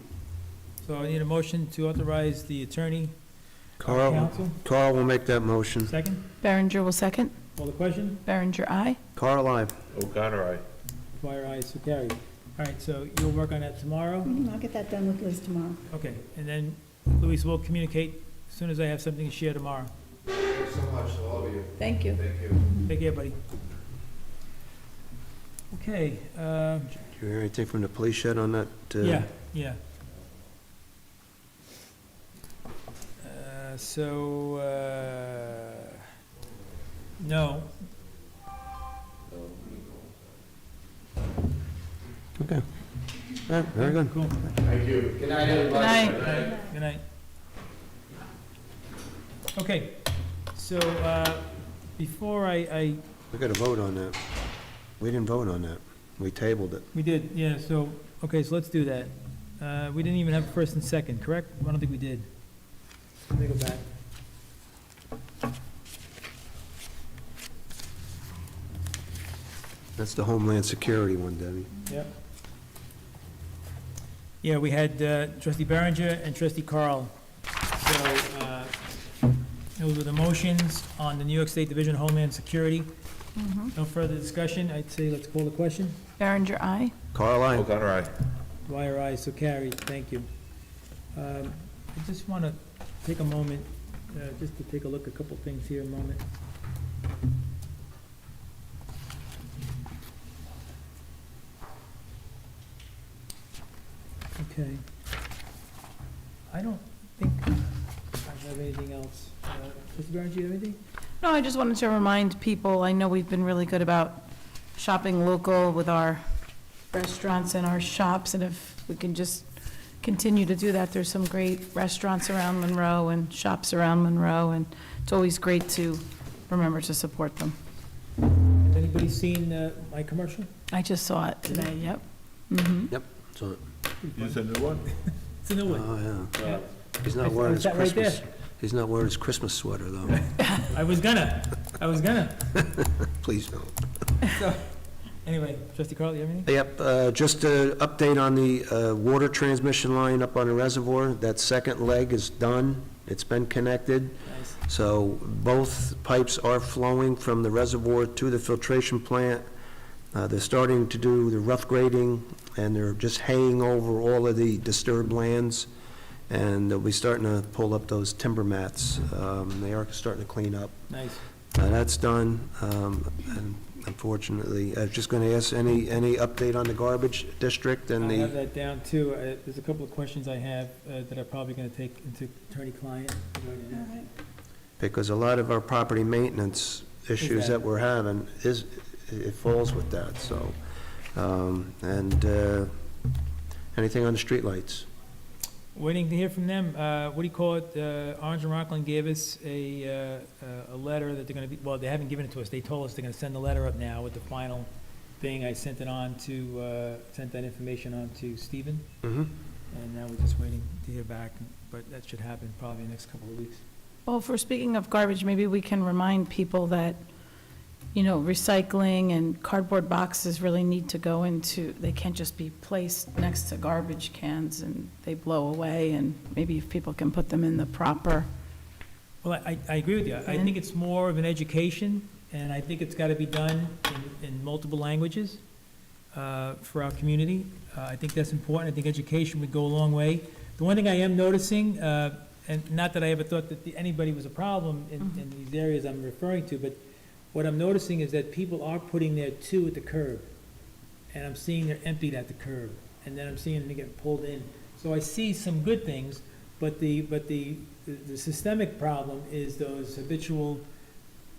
So I need a motion to authorize the attorney. Carl Counsel, will make that motion. second. Berenger will second. Call the question. Berenger, aye. Carl, aye. O'Connor, aye. Dwyer, aye, so carried. All right, so you'll work on that tomorrow? I'll get that done with Liz tomorrow. Okay, and then Luis will communicate as soon as I have something to share tomorrow. Thanks so much to all of you. Thank you. Thank you. Take care, buddy. Okay, Do you hear anything from the police shed on that? yeah. No, Okay. All right, very good. cool. Thank you. Good night, everybody. Good night. Good night. Okay, so, before I, We got to vote on that. We didn't vote on that. We tabled it. we did, yeah, so, okay, so let's do that. We didn't even have a first and second, correct? I don't think we did. Let me go back. That's the Homeland Security one, Debbie. Yep. Yeah, we had trustee Berenger and trustee Carl. So, those were the motions on the New York State Division of Homeland Security. No further discussion. I'd say let's call the question. Berenger, aye. Carl, aye. O'Connor, aye. Dwyer, aye, so carried. Thank you. I just want to take a moment, just to take a look at a couple things here, a moment. Okay. I don't think I have anything else. Mr. Barnes, do you have anything? No, I just wanted to remind people, I know we've been really good about shopping local with our restaurants and our shops, and if we can just continue to do that, there's some great restaurants around Monroe and shops around Monroe, and it's always great to remember to support them. Has anybody seen my commercial? I just saw it today, yep. Mhm. Yep. So, Is this a new one? It's a new one. oh, yeah. Yeah. He's not wearing his Is that right there? Christmas. He's not wearing his Christmas sweater, though. I was gonna. Please don't. So, anyway, trustee Carl, you have anything? Yep, just an update on the water transmission line up on the reservoir. That second leg is done. It's been connected. Nice. So both pipes are flowing from the reservoir to the filtration plant. They're starting to do the rough grading, and they're just haying over all of the disturbed lands, and they'll be starting to pull up those timber mats. They are starting to clean up. Nice. That's done, and unfortunately, I was just going to ask, any update on the garbage district and I have the, that down too. There's a couple of questions I have that I'm probably going to take into attorney-client. because a lot of our property maintenance issues that? that we're having it falls with that, so. Anything on the streetlights? Waiting to hear from them. What do you call it? Orange and Rockland gave us a letter that they're going to be, well, they haven't given it to us. They told us they're going to send the letter up now with the final thing. I sent it on to, sent that information on to Stephen, Mm-hmm. and now we're just waiting to hear back, but that should happen probably in the next couple of weeks. Well, if we're speaking of garbage, maybe we can remind people that, you know, recycling and cardboard boxes really need to go into, they can't just be placed next to garbage cans and they blow away, and maybe if people can put them in the proper. Well, I agree with you. I think it's more of an education, and I think it's got to be done in multiple languages for our community. I think that's important. I think education would go a long way. The one thing I am noticing, and not that I ever thought that anybody was a problem in these areas I'm referring to, but what I'm noticing is that people are putting their two at the curb, and I'm seeing they're emptied at the curb, and then I'm seeing them get pulled in. So I see some good things, but the systemic problem is those habitual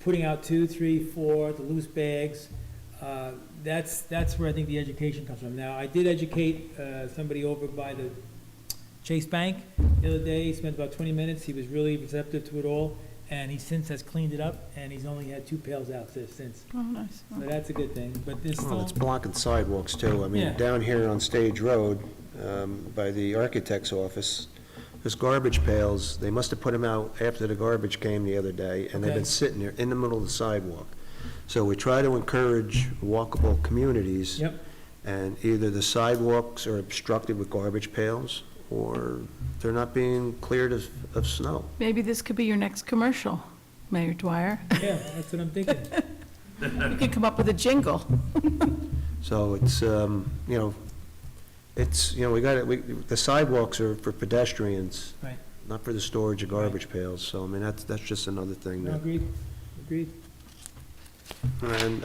putting out 2, 3, 4, the loose bags. That's where I think the education comes from. Now, I did educate somebody over by the Chase Bank the other day. He spent about 20 minutes. He was really receptive to it all, and he since has cleaned it up, and he's only had 2 pails out there since. Oh, nice. So that's a good thing, but there's Well, still, it's blocking sidewalks too. I mean, Yeah. down here on Stage Road, by the architect's office, there's garbage pails. They must have put them out after the garbage came the other day, and they've Okay. been sitting there in the middle of the sidewalk. So we try to encourage walkable communities. Yep. And either the sidewalks are obstructed with garbage pails, or they're not being cleared of snow. Maybe this could be your next commercial, Mayor Dwyer. yeah, that's what I'm thinking. You could come up with a jingle. So it's, the sidewalks are for pedestrians. Right. Not for the storage of garbage pails, so I mean, that's just another thing No, that, agreed. and,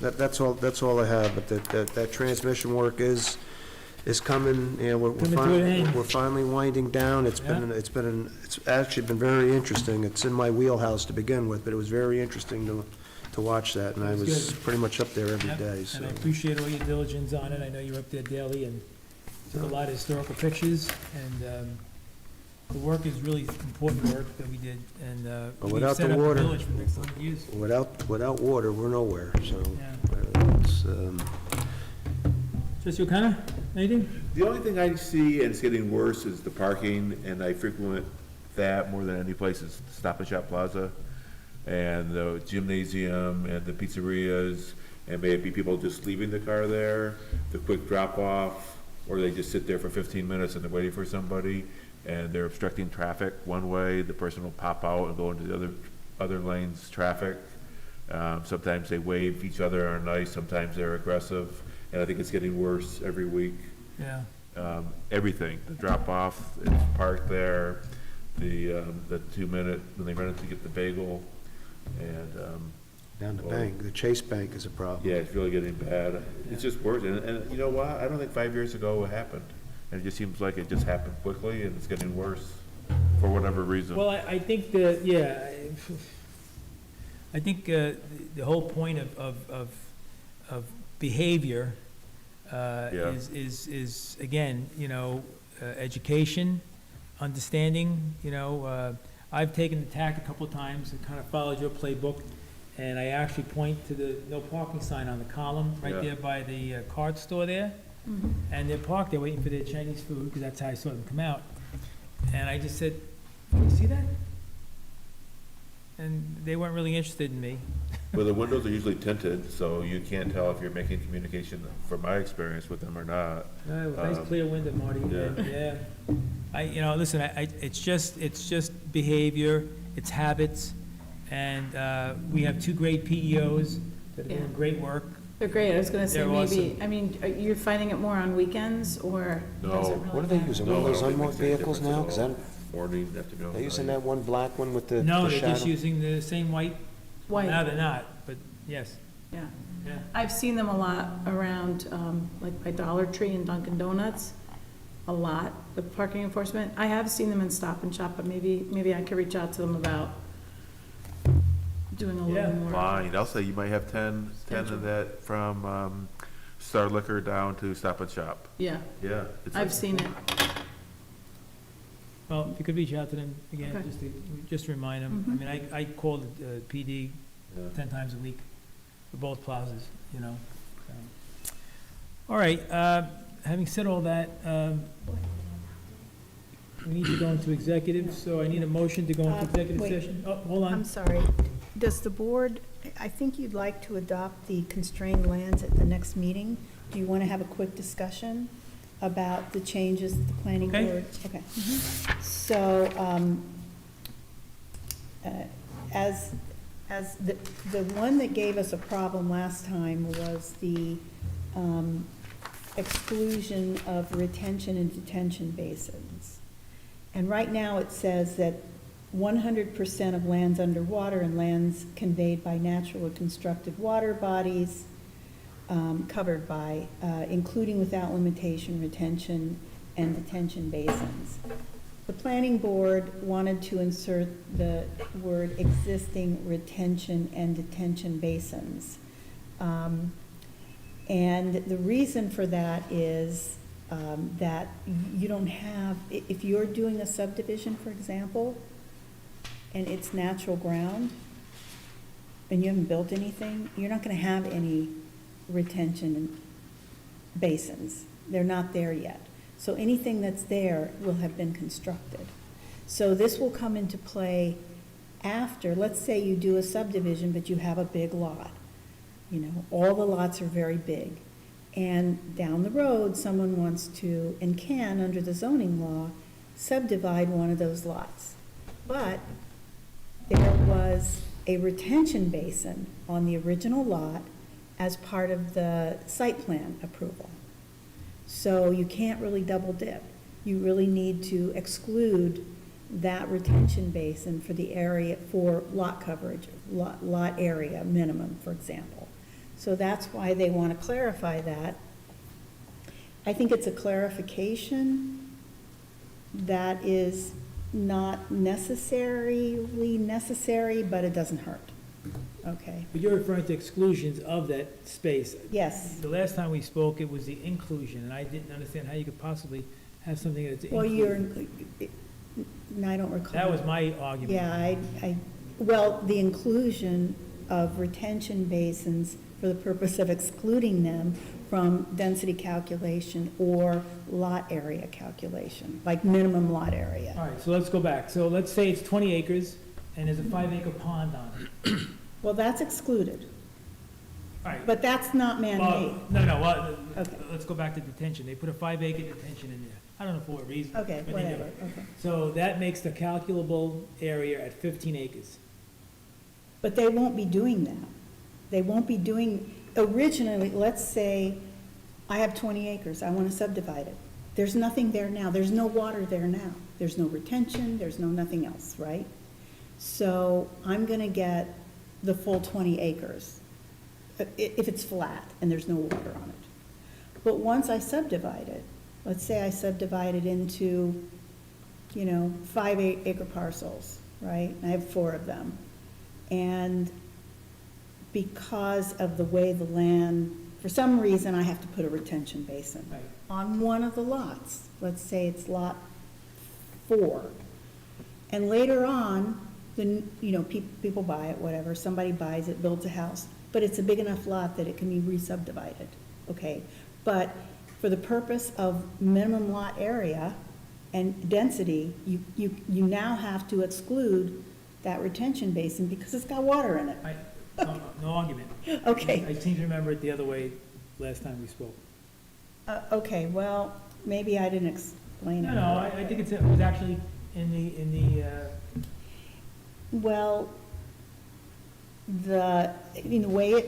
that's all I have, but that transmission work is coming, we're Coming to an end. finally winding down. It's actually been very interesting. It's in my wheelhouse to begin with, but it was very interesting to watch that, and I That's was good. pretty much up there every Yep, day, so. And I appreciate all your diligence on it. I know you're up there daily and took a lot of historical pictures, and the work is really important work that we did, and But we've without set the up the water- village for the next 100 years. Without water, we're nowhere, so. Yeah. It's, Trustee O'Connor, anything? The only thing I see, and it's getting worse, is the parking, and I frequent that more than any place, is Stop and Shop Plaza, and the gymnasium, and the pizzerias, and maybe people just leaving the car there, the quick drop-off, or they just sit there for 15 minutes and they're waiting for somebody, and they're obstructing traffic one way, the person will pop out and go into the other lane's traffic. Sometimes they wave each other are nice, sometimes they're aggressive, and I think it's getting worse every week. Yeah. Everything, the drop-off is parked there, the 2-minute, when they run in to get the bagel, and, Down the Well- bank, the Chase Bank is a problem. yeah, it's really getting bad. It's just worse, and you know what, I don't think 5 years ago it happened, and it just seems like it just happened quickly, and it's getting worse for whatever reason. Well, I think that, yeah, I think the whole point of behavior Yeah. is, again, education, understanding, I've taken the tack a couple of times and kind of followed your playbook, and I actually point to the no parking sign on the column right Yeah. there by the card store there. And they're parked there waiting for their Chinese food, because that's how I saw them come out. And I just said, "You see that?" And they weren't really interested in me. Well, the windows are usually tinted, so you can't tell if you're making communication, from my experience with them or not. Nice clear window, Marty. Yeah. Yeah. Listen, it's just behavior, it's habits, and we have 2 great PEOs that are Yeah. doing great work. They're great, I was gonna say They're maybe, awesome. I mean, you're finding it more on weekends, or? No. does it really What are they matter? using, one of those unmarked vehicles now? Because Morning, afternoon. they're using that one black one with the No, the they're just shadow? using the same white. Now White, they're not, but yes, yeah. yeah. I've seen them a lot around, like by Dollar Tree and Dunkin' Donuts, a lot, the parking enforcement. I have seen them in Stop and Shop, but maybe I could reach out to them about doing a Yeah. little more. Fine, I'll say you might have 10 of that from Star Liquor down to Stop and Shop. Yeah, Yeah. it's I've like- seen it. Well, if you could reach out to them again, Okay. just to remind them. I mean, I called PD Yeah. 10 times a week for both plazas, you know. so. All right, having said all that, we need to go into executive, so I need a motion to go into executive wait. session. Oh, hold on. I'm sorry. Does the board, I think you'd like to adopt the constrained lands at the next meeting. Do you want to have a quick discussion about the changes that the planning Okay. board? Okay. So, as the one that gave us a problem last time was the exclusion of retention and detention basins. And right now, it says that 100% of lands underwater and lands conveyed by natural or constructed water bodies covered by, including without limitation, retention and detention basins. The planning board wanted to insert the word existing retention and detention basins. And the reason for that is that you don't have, if you're doing a subdivision, for example, and it's natural ground, and you haven't built anything, you're not gonna have any retention basins. They're not there yet. So anything that's there will have been constructed. So this will come into play after, let's say you do a subdivision, but you have a big lot. You know, all the lots are very big. And down the road, someone wants to, and can, under the zoning law, subdivide one of those lots. But there was a retention basin on the original lot as part of the site plan approval. So you can't really double dip. You really need to exclude that retention basin for the area, for lot coverage, lot area minimum, for example. So that's why they want to clarify that. I think it's a clarification that is not necessarily necessary, but it doesn't hurt. Okay, But you're referring to exclusions of that space. yes. The last time we spoke, it was the inclusion, and I didn't understand how you could possibly have something that's Well, included. and I don't recall. That was my argument. Yeah, well, the inclusion of retention basins for the purpose of excluding them from density calculation or lot area calculation, like minimum lot area. All right, so let's go back. So let's say it's 20 acres, and there's a 5-acre pond on it. Well, that's excluded, All right. but that's not man-made. Well, Okay. let's go back to detention. They put a 5-acre detention in there. I don't know for what reason. Okay, but they do. whatever, okay. So that makes the calculable area at 15 acres. But they won't be doing that. They won't be doing, originally, let's say I have 20 acres, I want to subdivide it. There's nothing there now, there's no water there now. There's no retention, there's no nothing else, right? So I'm going to get the full 20 acres, if it's flat and there's no water on it. But once I subdivide it, let's say I subdivide it into, 5 acre parcels, right? I have 4 of them. And because of the way the land, for some reason, I have to put a retention basin Right. on one of the lots. Let's say it's lot 4. And later on, people buy it, whatever, somebody buys it, builds a house, but it's a big enough lot that it can be re-subdivided, okay? But for the purpose of minimum lot area and density, you now have to exclude that retention basin because it's got water in it. No argument. Okay, I seem to remember it the other way last time we spoke. okay, well, maybe I didn't explain it. No, I think it was actually in the, Well, the way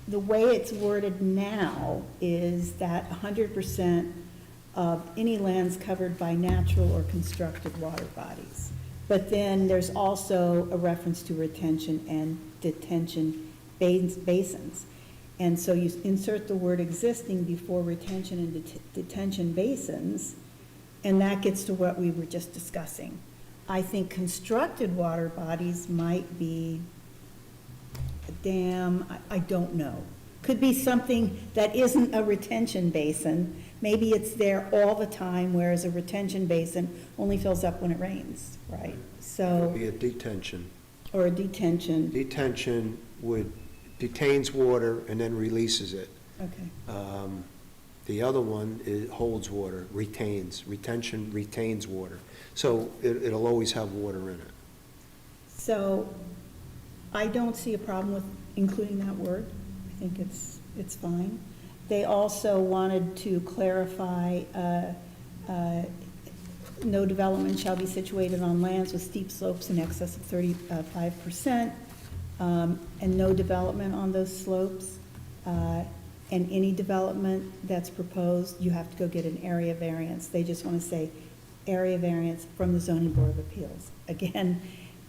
the way it's worded now is that 100% of any lands covered by natural or constructed water bodies. But then there's also a reference to retention and detention basins. And so you insert the word existing before retention and detention basins, and that gets to what we were just discussing. I think constructed water bodies might be a dam, I don't know. Could be something that isn't a retention basin. Maybe it's there all the time, whereas a retention basin only fills up when it rains, right? So, Be a detention. or a detention, Detention detains water and then releases it. okay. The other one, it holds water, retains. Retention retains water. So it'll always have water in it. So I don't see a problem with including that word. I think it's fine. They also wanted to clarify, no development shall be situated on lands with steep slopes in excess of 35%, and no development on those slopes. And any development that's proposed, you have to go get an area variance. They just want to say area variance from the zoning board of appeals. Again,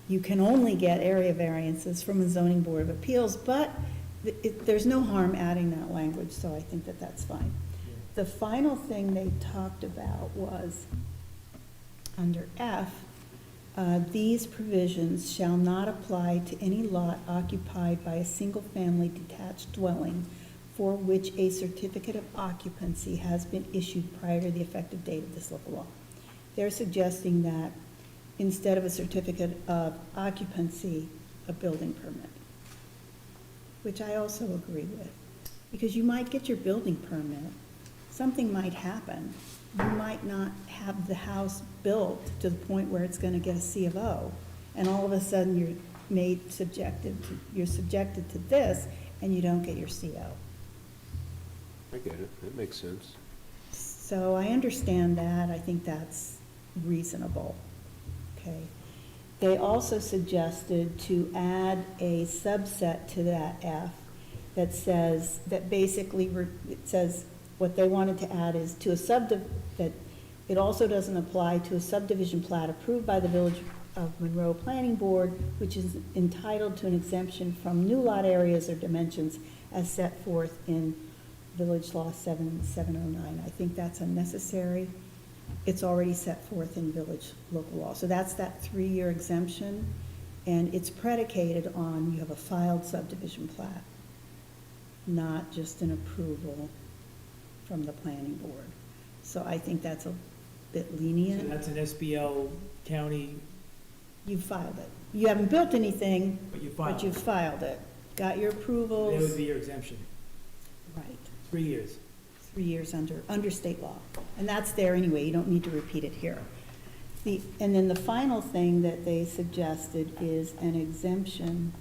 you can only get area variances from the zoning board of appeals, but there's no harm adding that language, so I think that that's fine. The final thing they talked about was, under F, these provisions shall not apply to any lot occupied by a single-family detached dwelling for which a certificate of occupancy has been issued prior to the effective date of this local law. They're suggesting that instead of a certificate of occupancy, a building permit, which I also agree with, because you might get your building permit, something might happen. You might not have the house built to the point where it's gonna get a C of O, and all of a sudden you're subjected to this, and you don't get your CO. I get it. That makes sense. So I understand that. I think that's reasonable. Okay. They also suggested to add a subset to that F that says, that basically, it says, what they wanted to add is to a that it also doesn't apply to a subdivision plat approved by the Village of Monroe Planning Board, which is entitled to an exemption from new lot areas or dimensions as set forth in Village Law 7709. I think that's unnecessary. It's already set forth in village local law. So that's that 3-year exemption, and it's predicated on you have a filed subdivision plat, not just an approval from the planning board. So I think that's a bit So lenient. that's an SBL county, You filed it. You haven't built anything, but you but filed. you filed it. Got your That approvals. would be your exemption, Right. 3 years. 3 years under state law. And that's there anyway, you don't need to repeat it here. And then the final thing that they suggested is an exemption.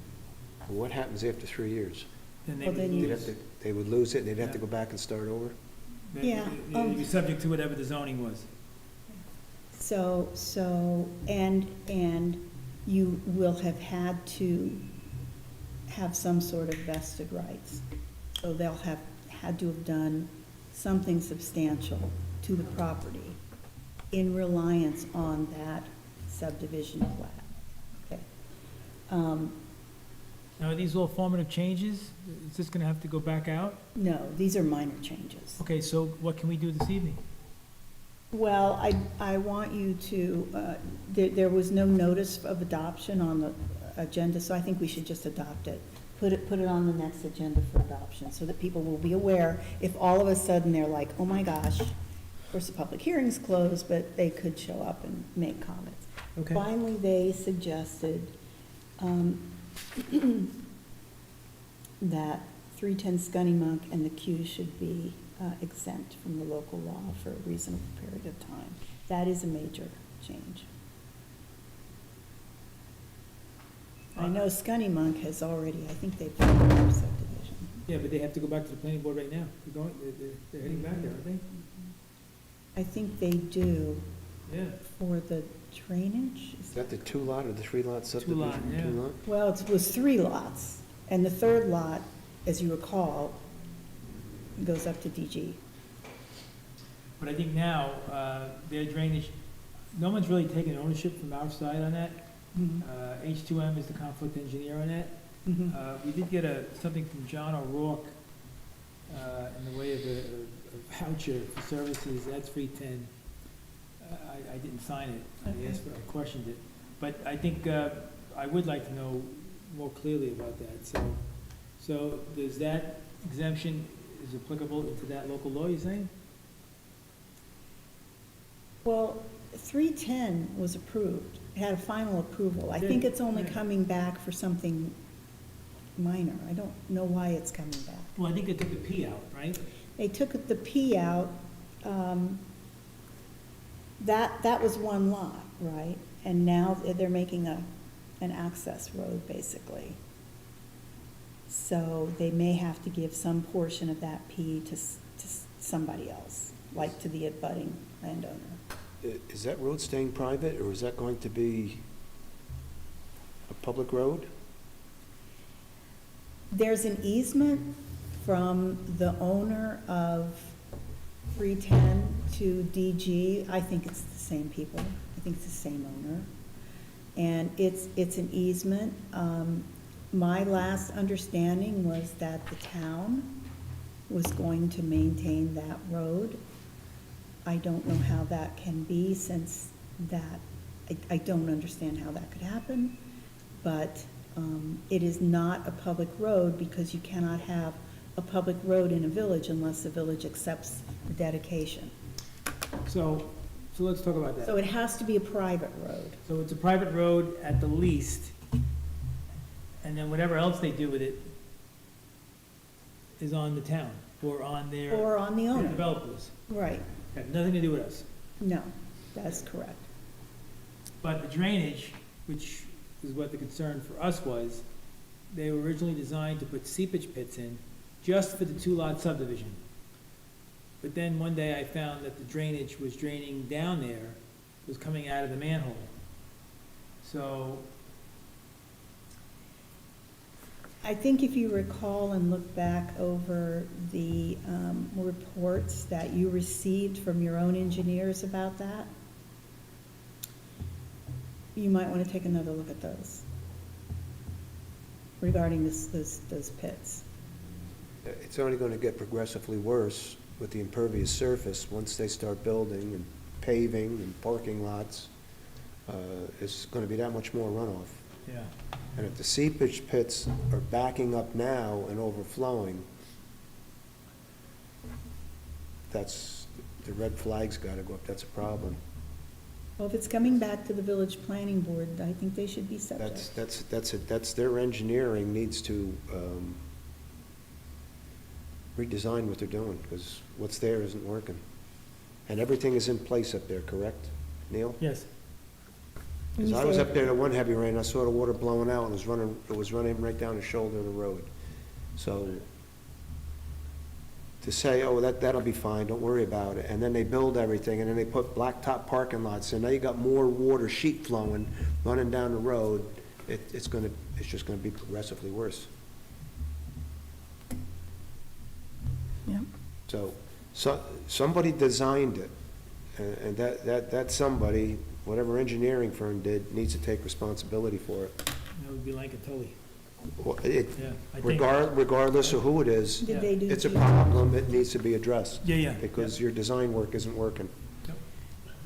What happens after 3 years? Then they Well, would then you- lose. They would lose it, and they'd have to Yeah. go back and start over? Yeah, You'd be subject to whatever the zoning was. And you will have had to have some sort of vested rights. So they'll have had to have done something substantial to the property in reliance on that subdivision plat. Okay. Now, are these all formative changes? Is this gonna have to go back out? No, these are minor changes. Okay, so what can we do this evening? Well, I want you to, there was no notice of adoption on the agenda, so I think we should just adopt it. Put it on the next agenda for adoption, so that people will be aware if all of a sudden they're like, oh my gosh, of course, the public hearing's closed, but they could show up and make comments. Okay. Finally, they suggested that 310 Scunnamunk and the Q should be exempt from the local law for a reasonable period of time. That is a major change. I know Scunnamunk has already, I think they've done their subdivision. Yeah, but they have to go back to the planning board right now. They're heading back there, aren't they? I think they do Yeah. for the drainage. Is that the 2-lot or the 3-lot subdivision? yeah. 2-lot? Well, it was 3 lots, and the third lot as you recall, goes up to DG. But I think now, their drainage, no one's really taken ownership from our side on that. H2M is the conflict engineer on that. We did get something from John O'Rourke in the way of a voucher for services, that's 310. I didn't sign it, I asked for, I questioned it. But I think, I would like to know more clearly about that, so does that exemption is applicable to that local law, you're saying? Well, 310 was approved, it had a final approval. I think it's only coming back for something minor. I don't know why it's coming back. Well, I think they took the P out, right? They took the P out, that was one lot, right? And now they're making an access road, basically. So they may have to give some portion of that P to somebody else, like to the abutting landowner. Is that road staying private, or is that going to be a public road? There's an easement from the owner of 310 to DG. I think it's the same people. I think it's the same owner. And it's an easement. My last understanding was that the town was going to maintain that road. I don't know how that can be, since that, I don't understand how that could happen, but it is not a public road, because you cannot have a public road in a village unless the village accepts the dedication. So let's talk about that. So it has to be a private road. So it's a private road at the least, and then whatever else they do with it is on the town, or on their Or on the owner. developers. Right, Have nothing to do with us. no, that's correct. But the drainage, which is what the concern for us was, they were originally designed to put seepage pits in just for the two-lot subdivision. But then one day I found that the drainage was draining down there, was coming out of the manhole. So, I think if you recall and look back over the reports that you received from your own engineers about that, you might want to take another look at those regarding those pits. It's only going to get progressively worse with the impervious surface once they start building and paving and parking lots. It's going to be that much more runoff. yeah. And if the seepage pits are backing up now and overflowing, that's, the red flag's got to go up. That's a problem. Well, if it's coming back to the village planning board, I think they should be subject. That's their engineering needs to redesign what they're doing, because what's there isn't working. And everything is in place up there, correct, Neil? Yes. Because I was up there the one heavy rain, I saw the water blowing out, and it was running right down the shoulder of the road. So, to say, oh, that'll be fine, don't worry about it, and then they build everything, and then they put blacktop parking lots, and now you got more water sheet flowing, running down the road, it's just gonna be progressively worse. Yep. So, somebody designed it, and that somebody, whatever engineering firm did, needs to take responsibility for it. That would be Tully. Well, Yeah, I think. Regardless of who it is, Did they do? it's a the- problem, it needs to be addressed. Yeah. Because your design work isn't working.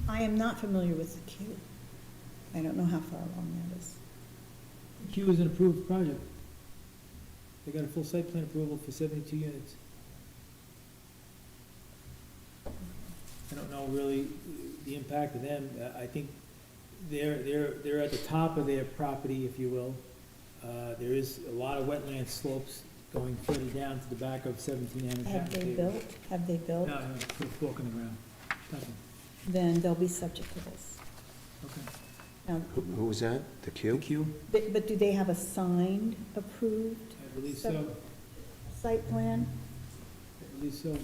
I am not familiar with the queue. I don't know how far along that is. Q is an approved project. They got a full site plan approval for 72 units. I don't know really the impact of them. I think they're at the top of their property, if you will. There is a lot of wetland slopes going further down to the back of 17 Amherst Have they Avenue. built? Have they built? No, put a fork in the ground. Nothing. Then they'll be subject to this. Okay. Now, Who was that? The The Q? Q, but do they have a signed, approved I believe so. site plan? I believe so.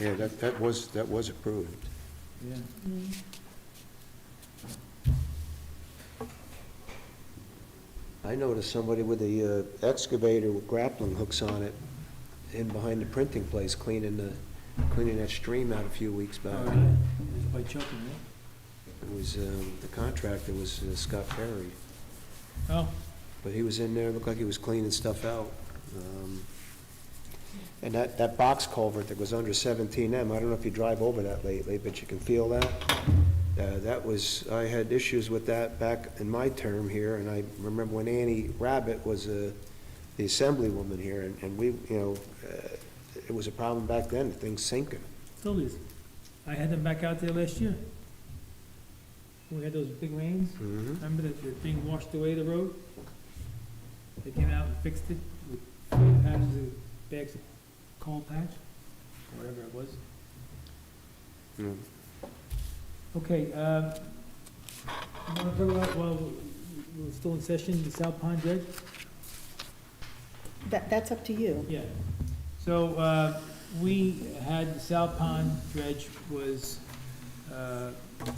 Yeah. Yeah, that was approved. Yeah. I noticed somebody with a excavator with grappling hooks on it in behind the printing place cleaning that stream out a few weeks back. Oh, really? It's by choking, right? It was, the contractor was Scott Perry, Oh, but he was in there, looked like he was cleaning stuff out. And that box culvert that was under 17M, I don't know if you drive over that lately, but you can feel that. That was, I had issues with that back in my term here, and I remember when Annie Rabbit was the assemblywoman here, and we, it was a problem back then, the thing's sinking. still is. I had them back out there last year. We had those big rains. Mhm. Remember that the thing washed away the road? They came out and fixed it with 3 bags of coal patch, or whatever it was. Mm. Okay, you want to talk about, while we're still in session, the South Pond dredge? That's up to you. Yeah. So, we had the South Pond dredge was,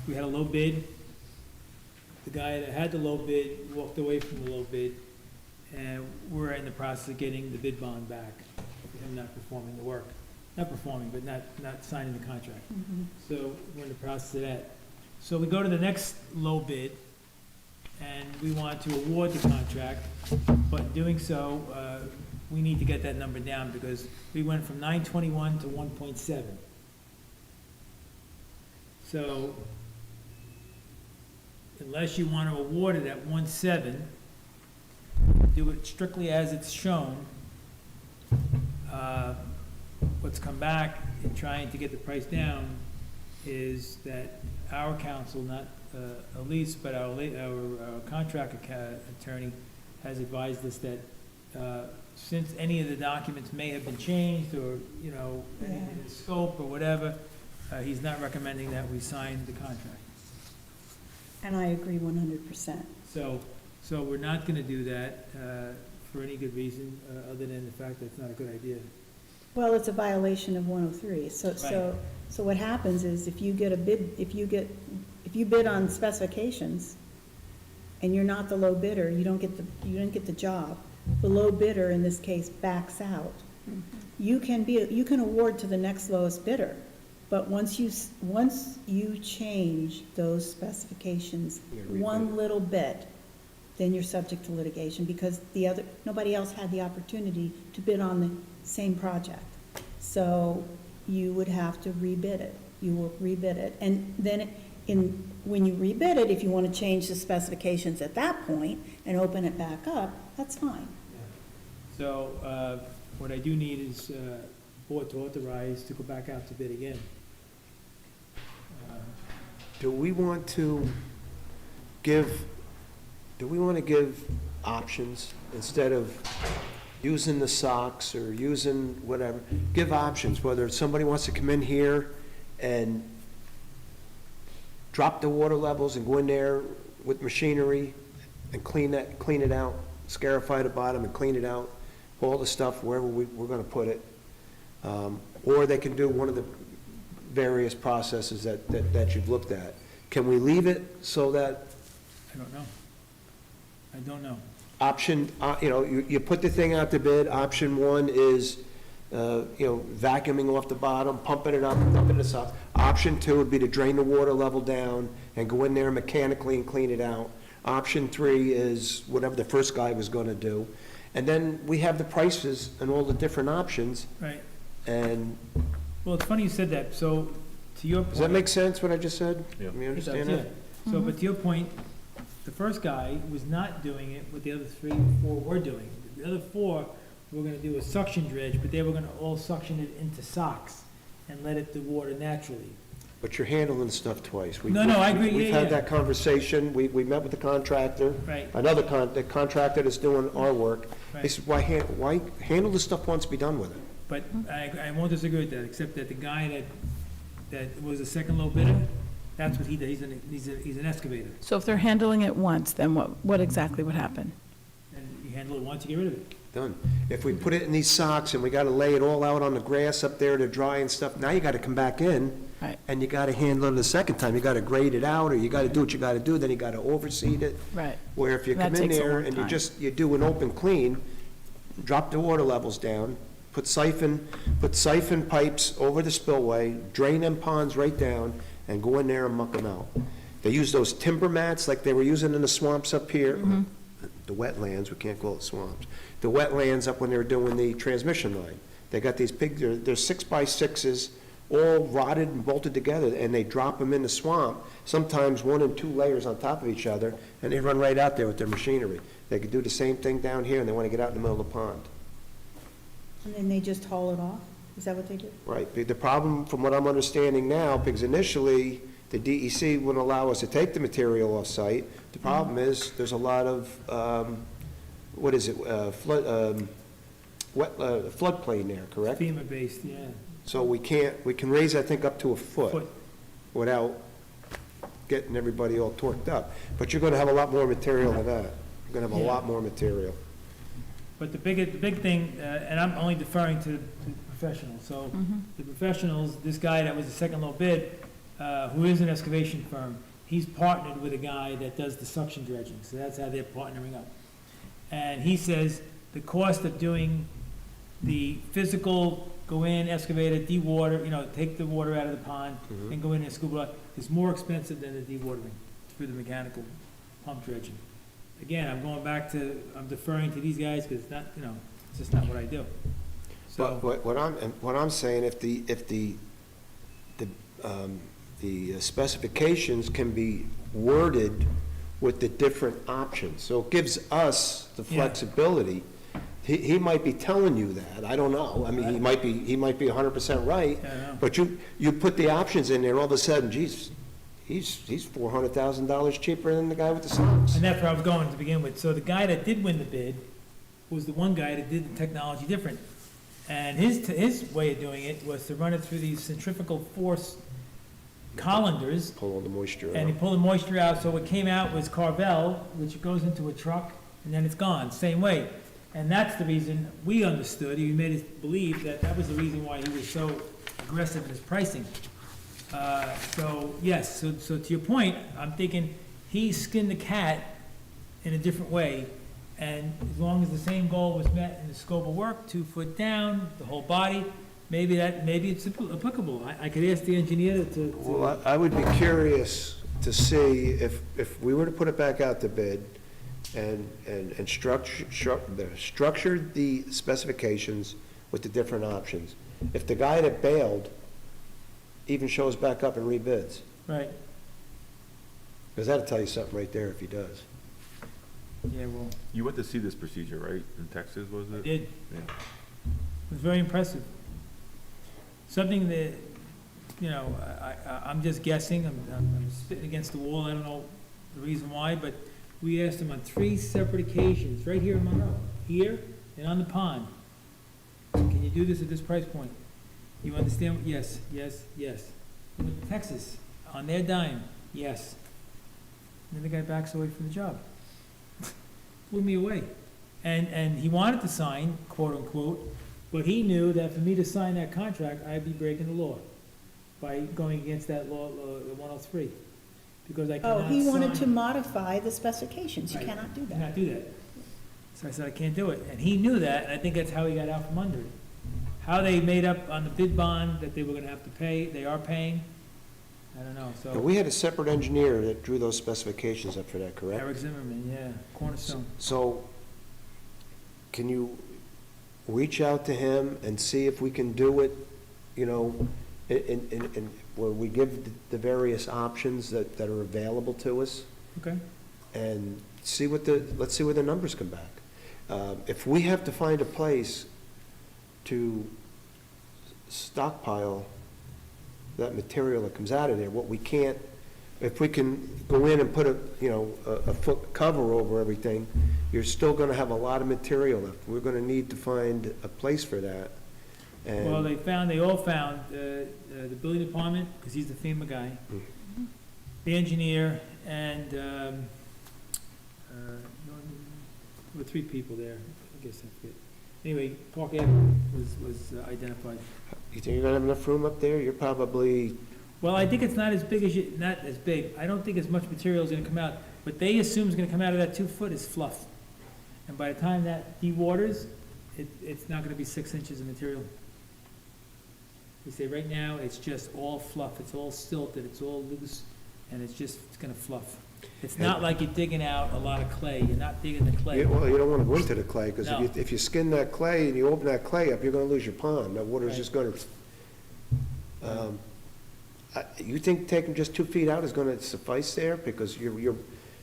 we had a low bid. The guy that had the low bid walked away from the low bid, and we're in the process of getting the bid bond back for him not performing the work. Not performing, but not signing the contract. So we're in the process of that. So we go to the next low bid, and we want to award the contract, but in doing so, we need to get that number down, because we went from 921 to 1.7. So unless you want to award it at 1.7, do it strictly as it's shown. What's come back in trying to get the price down is that our counsel, not Elise, but our contract attorney, has advised us that since any of the documents may have been changed, or, in the scope or whatever, he's not recommending that we sign the contract. And I agree 100%. So we're not gonna do that for any good reason, other than the fact that it's not a good idea. Well, it's a violation of 103. Right. So what happens is if you get a bid, if you bid on specifications and you're not the low bidder, you don't get the job. The low bidder, in this case, backs out. You can award to the next lowest bidder, but once you change those specifications one little bit, then you're subject to litigation, because nobody else had the opportunity to bid on the same project. So you would have to rebid it. You will rebid it. And then when you rebid it, if you want to change the specifications at that point and open it back up, that's fine. So, what I do need is, board to authorize to go back out to bid again. Do we want to give options instead of using the socks or using whatever? Give options, whether somebody wants to come in here and drop the water levels and go in there with machinery and clean it out, scarify the bottom and clean it out, all the stuff wherever we're gonna put it. Or they can do one of the various processes that you've looked at. Can we leave it so that I don't know. option, you put the thing out to bid, option one is, vacuuming off the bottom, pumping it up, dumping it up. Option two would be to drain the water level down and go in there mechanically and clean it out. Option three is whatever the first guy was gonna do. And then we have the prices and all the different options, Right. and Well, it's funny you said that. So, to your point. does that make sense, what I just said? Yeah. You It does, understand yeah. that? So, but to your point, the first guy was not doing it, what the other 3 or 4 were doing. The other 4 were gonna do a suction dredge, but they were gonna all suction it into socks and let it do water naturally. But you're handling stuff twice. No, I agree, We've yeah, had yeah. that conversation, we met with the contractor. Right. The contractor that's doing our work. They Right. said, why handle the stuff once, be done with it? But I won't disagree with that, except that the guy that was the second low bidder, that's what he did. He's an excavator. So if they're handling it once, then what exactly would happen? And you handle it once, you get rid of it. Done. If we put it in these socks and we gotta lay it all out on the grass up there to dry and stuff, now you gotta come back in. Right. And you gotta handle it the second time. You gotta grade it out, or you gotta do what you gotta do, then you gotta overseed it. Right. Where if you That come in takes a there long and time. you do an open clean, drop the water levels down, put siphon pipes over the spillway, drain them ponds right down, and go in there and muck them out. They use those timber mats like they were using in the swamps up here, the wetlands, we can't call it swamps, the wetlands up when they were doing the transmission line. They got these big, they're 6x6s, all rotted and bolted together, and they drop them in the swamp, sometimes 1 and 2 layers on top of each other, and they run right out there with their machinery. They could do the same thing down here, and they want to get out in the middle of the pond. And then they just haul it off? Is that what they do? Right, the problem, from what I'm understanding now, because initially, the DEC wouldn't allow us to take the material off-site. The problem is, there's a lot of, floodplain there, correct? FEMA-based, yeah. So we can raise, I think, up to a foot Foot. without getting everybody all torqued up. But you're gonna have a lot more material than that. You're gonna have a Yeah. lot more material. But the big thing, and I'm only deferring to professionals, so the professionals, this guy that was the second low bid, who is an excavation firm, he's partnered with a guy that does the suction dredging, so that's how they're partnering up. And he says the cost of doing the physical, go in, excavate it, de-water, take the water out of the pond and go in and scuba water, is more expensive than the de-watering through the mechanical pump dredging. Again, I'm deferring to these guys because it's just not what I do. So, But what I'm saying, if the specifications can be worded with the different options, so it gives us the Yeah. flexibility. He might be telling you that, I don't know, I mean, he might be 100% right, I know. but you put the options in there, all of a sudden, geez, he's $400,000 cheaper than the guy with the socks. And that's where I was going to begin with. So the guy that did win the bid was the one guy that did the technology different. And his way of doing it was to run it through these centrifugal force colanders, Pull all the moisture and he out. pulled the moisture out, so what came out was Carvel, which goes into a truck, and then it's gone, same way. And that's the reason we understood, he made us believe that was the reason why he was so aggressive in his pricing. So, yes, so to your point, I'm thinking he skinned the cat in a different way, and as long as the same goal was met in the scope of work, 2 foot down, the whole body, maybe it's applicable. I could ask the engineer to. Well, I would be curious to see if we were to put it back out to bid and structure the specifications with the different options. If the guy that bailed even shows back up and rebids, Right, because that'll tell you something right there if he does. yeah, well, You went to see this procedure, right, in Texas, was I it? did. Yeah. It was very impressive. Something that, I'm just guessing, I'm spitting against the wall, I don't know the reason why, but we asked him on 3 separate occasions, right here in Monroe, here and on the pond, can you do this at this price point? You understand? Yes, yes, yes. We went to Texas, on their dime, yes. And then the guy backs away from the job. Blew me away. And he wanted to sign, quote unquote, but he knew that for me to sign that contract, I'd be breaking the law by going against that law, the 103. Because I cannot Oh, sign. he wanted to modify the specifications. You Right. cannot do that. Cannot do that. So I said, I can't do it. And he knew that, and I think that's how he got out from under it. How they made up on the bid bond that they were gonna have to pay, they are paying, I don't know, And so. we had a separate engineer that drew those specifications up for that, correct? Eric Zimmerman, yeah, Cornerstone. So, can you reach out to him and see if we can do it, where we give the various options that are available to us? Okay, And let's see where the numbers come back. If we have to find a place to stockpile that material that comes out of there, what we can't, if we can go in and put a foot cover over everything, you're still gonna have a lot of material left. We're gonna need to find a place for that. well, And they all found, the building department, because he's the FEMA guy, the engineer, and, there were 3 people there, I guess I forget. Anyway, Park Avenue was identified. you think you're gonna have enough room up there? You're probably, Well, I think it's not as big as not as big. I don't think as much material is gonna come out. What they assume is gonna come out of that 2 foot is fluff. And by the time that dewaters, it's not gonna be 6 inches of material. We say right now, it's just all fluff, it's all stilted, it's all loose, and it's gonna fluff. It's not like you're digging out a lot of clay, you're not digging the clay. Yeah, well, you don't want to go into the clay, because No. if you skin that clay and you open that clay up, you're going to lose your pond. That water's Right. just going to, you think taking just 2 feet out is going to suffice there? Because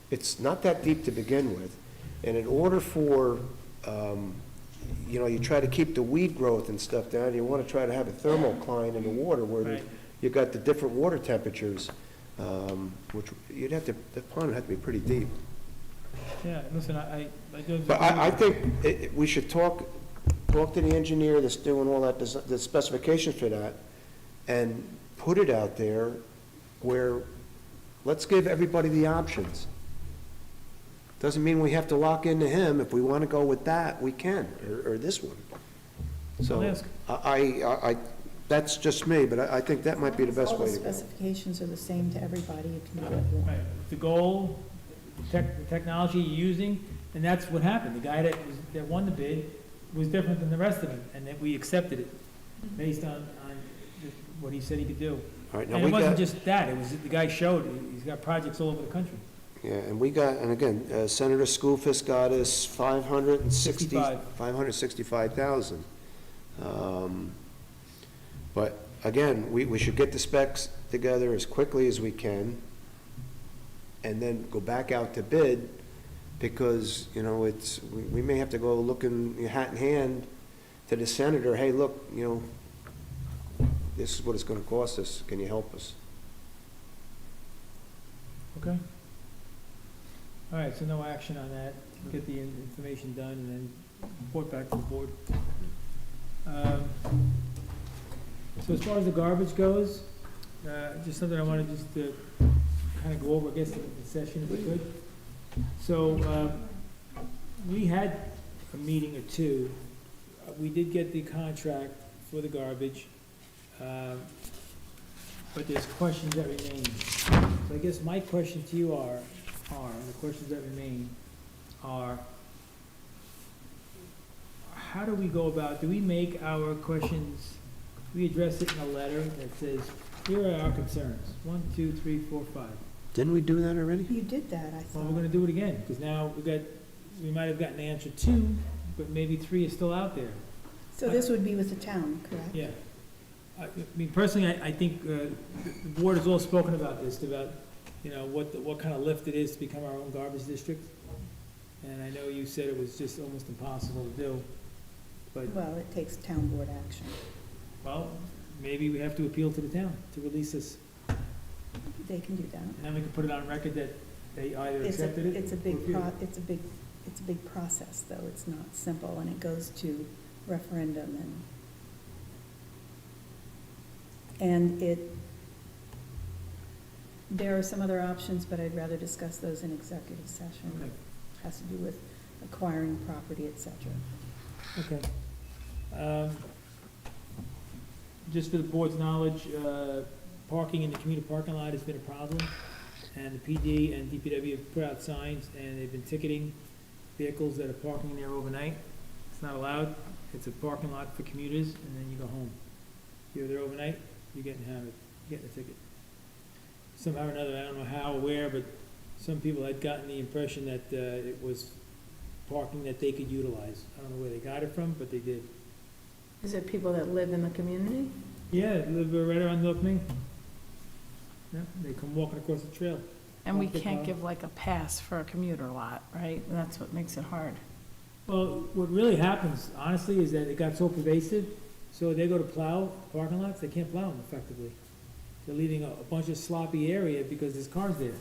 it's not that deep to begin with. And in order for, you try to keep the weed growth and stuff down, you want to try to have a thermocline in the water where Right. you got the different water temperatures, which the pond would have to be pretty deep. Yeah, listen, I don't. But I think we should talk to the engineer that's doing all that, the specifications for that, and put it out there where, let's give everybody the options. Doesn't mean we have to lock into him. If we want to go with that, we can, or this one. I'll So, ask. that's just me, but I think that might be the best All the way to go. specifications are the same to everybody, you can do what you want. Right, the goal, the technology you're using, and that's what happened. The guy that won the bid was different than the rest of them, and that we accepted it based on what he said he could do. All right, now And we it wasn't got, just that, it was, the guy showed, he's got projects all over the country. yeah, and again, Senator Skoufis got us 65. 565,000. But again, we should get the specs together as quickly as we can, and then go back out to bid, because, we may have to go looking hat in hand to the senator, hey, look, this is what it's gonna cost us, can you help us? Okay. All right, so no action on that, get the information done, and then report back to the board. So as far as the garbage goes, just something I wanted just to kind of go over, I guess, in the session, if we could. So, we had a meeting or two. We did get the contract for the garbage, but there's questions that remain. So I guess my question to you the questions that remain are, how do we go about, do we make our questions, we address it in a letter that says, here are our concerns, 1, 2, 3, 4, 5. Didn't we do that already? You did that, I Well, we're thought. gonna do it again, because now we might have gotten answer 2, but maybe 3 is still out there. So this would be with the town, correct? Yeah. I mean, personally, I think the board has all spoken about this, about, what kind of lift it is to become our own garbage district. And I know you said it was just almost impossible to do, but, Well, it takes town board action. well, maybe we have to appeal to the town to release this. They can do that. And then we can put it on record that they either It's accepted it. a or big, refused. it's a big process, though. It's not simple, and it goes to referendum and there are some other options, but I'd rather discuss those in executive session. Okay. Has to do with acquiring property, et cetera. Okay. Just for the board's knowledge, parking in the commuter parking lot has been a problem, and the PD and DPW have put out signs, and they've been ticketing vehicles that are parking there overnight. It's not allowed. It's a parking lot for commuters, and then you go home. If you're there overnight, you're getting hammered, you're getting a ticket. Somehow or another, I don't know how or where, but some people had gotten the impression that it was parking that they could utilize. I don't know where they got it from, but they did. Is it people that live in the community? Yeah, live right around Milk Main. Yeah, they come walking across the trail. And we Walk the can't dog. give like a pass for a commuter lot, right? That's what makes it hard. Well, what really happens, honestly, is that it got so pervasive, so they go to plow parking lots, they can't plow them effectively. They're leaving a bunch of sloppy area because there's cars there.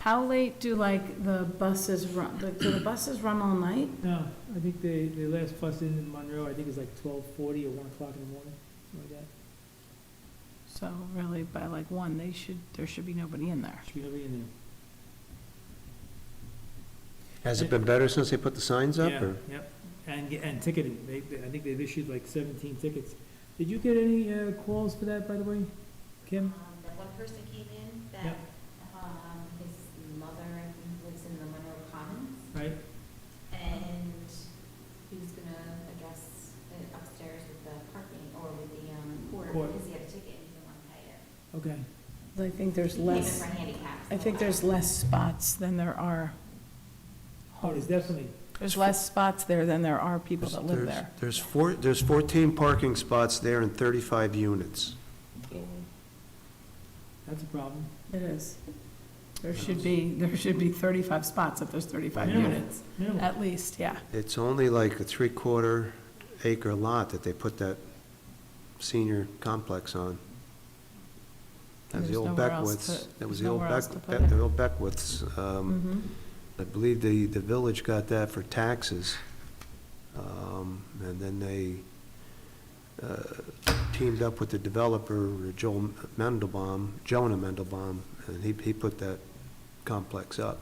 How late do like the buses run? Do the buses run all night? No, I think they last bus in Monroe, I think it's like 12:40 or 1 o'clock in the morning, something like that. So really by like 1, there should be nobody in there. Should be nobody in Has it been better since they put the signs there. up, Yeah, or? yep, and ticketing, I think they've issued like 17 tickets. Did you get any calls for that, by the way, Kim? That one person came in that, Yep. his mother, I think, lives in the Monroe Commons, Right? and he was gonna address Okay. I think there's Even less, for handicaps. I think there's less spots than there are. Oh, there's definitely, There's less spots there than there are people that live there. There's 14 parking spots there and 35 units. that's a problem. It is. There should be 35 spots if there's 35 Minimum. units, Minimum. at least, yeah. It's only like a 3/4 acre lot that they put that senior complex on. That was the There's old nowhere else Beckwiths. to- That was there's the old nowhere else to put it. The old Beckwiths. Mhm. I believe the village got that for taxes. And then they teamed up with the developer, Jonah Mendelbaum, and he put that complex up.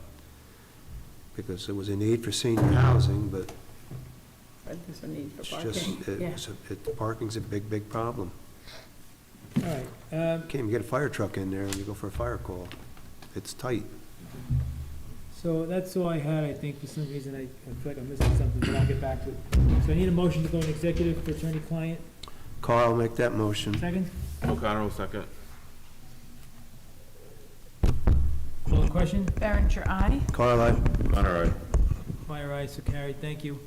Because there was a need for senior housing, but Right, there's a need for it's parking. just, Yeah. parking's a big, big problem. All right, Can't even get a fire truck in there when you go for a fire call. It's tight. so that's all I had, I think, for some reason, I feel like I'm missing something, but I'll get back to it. So I need a motion to go in executive for attorney-client. Carl, make that motion. Second? O'Connor will second. Call the question? Berenger, aye. Carl, O'Connor, aye. Fire ayes, so carried, thank you.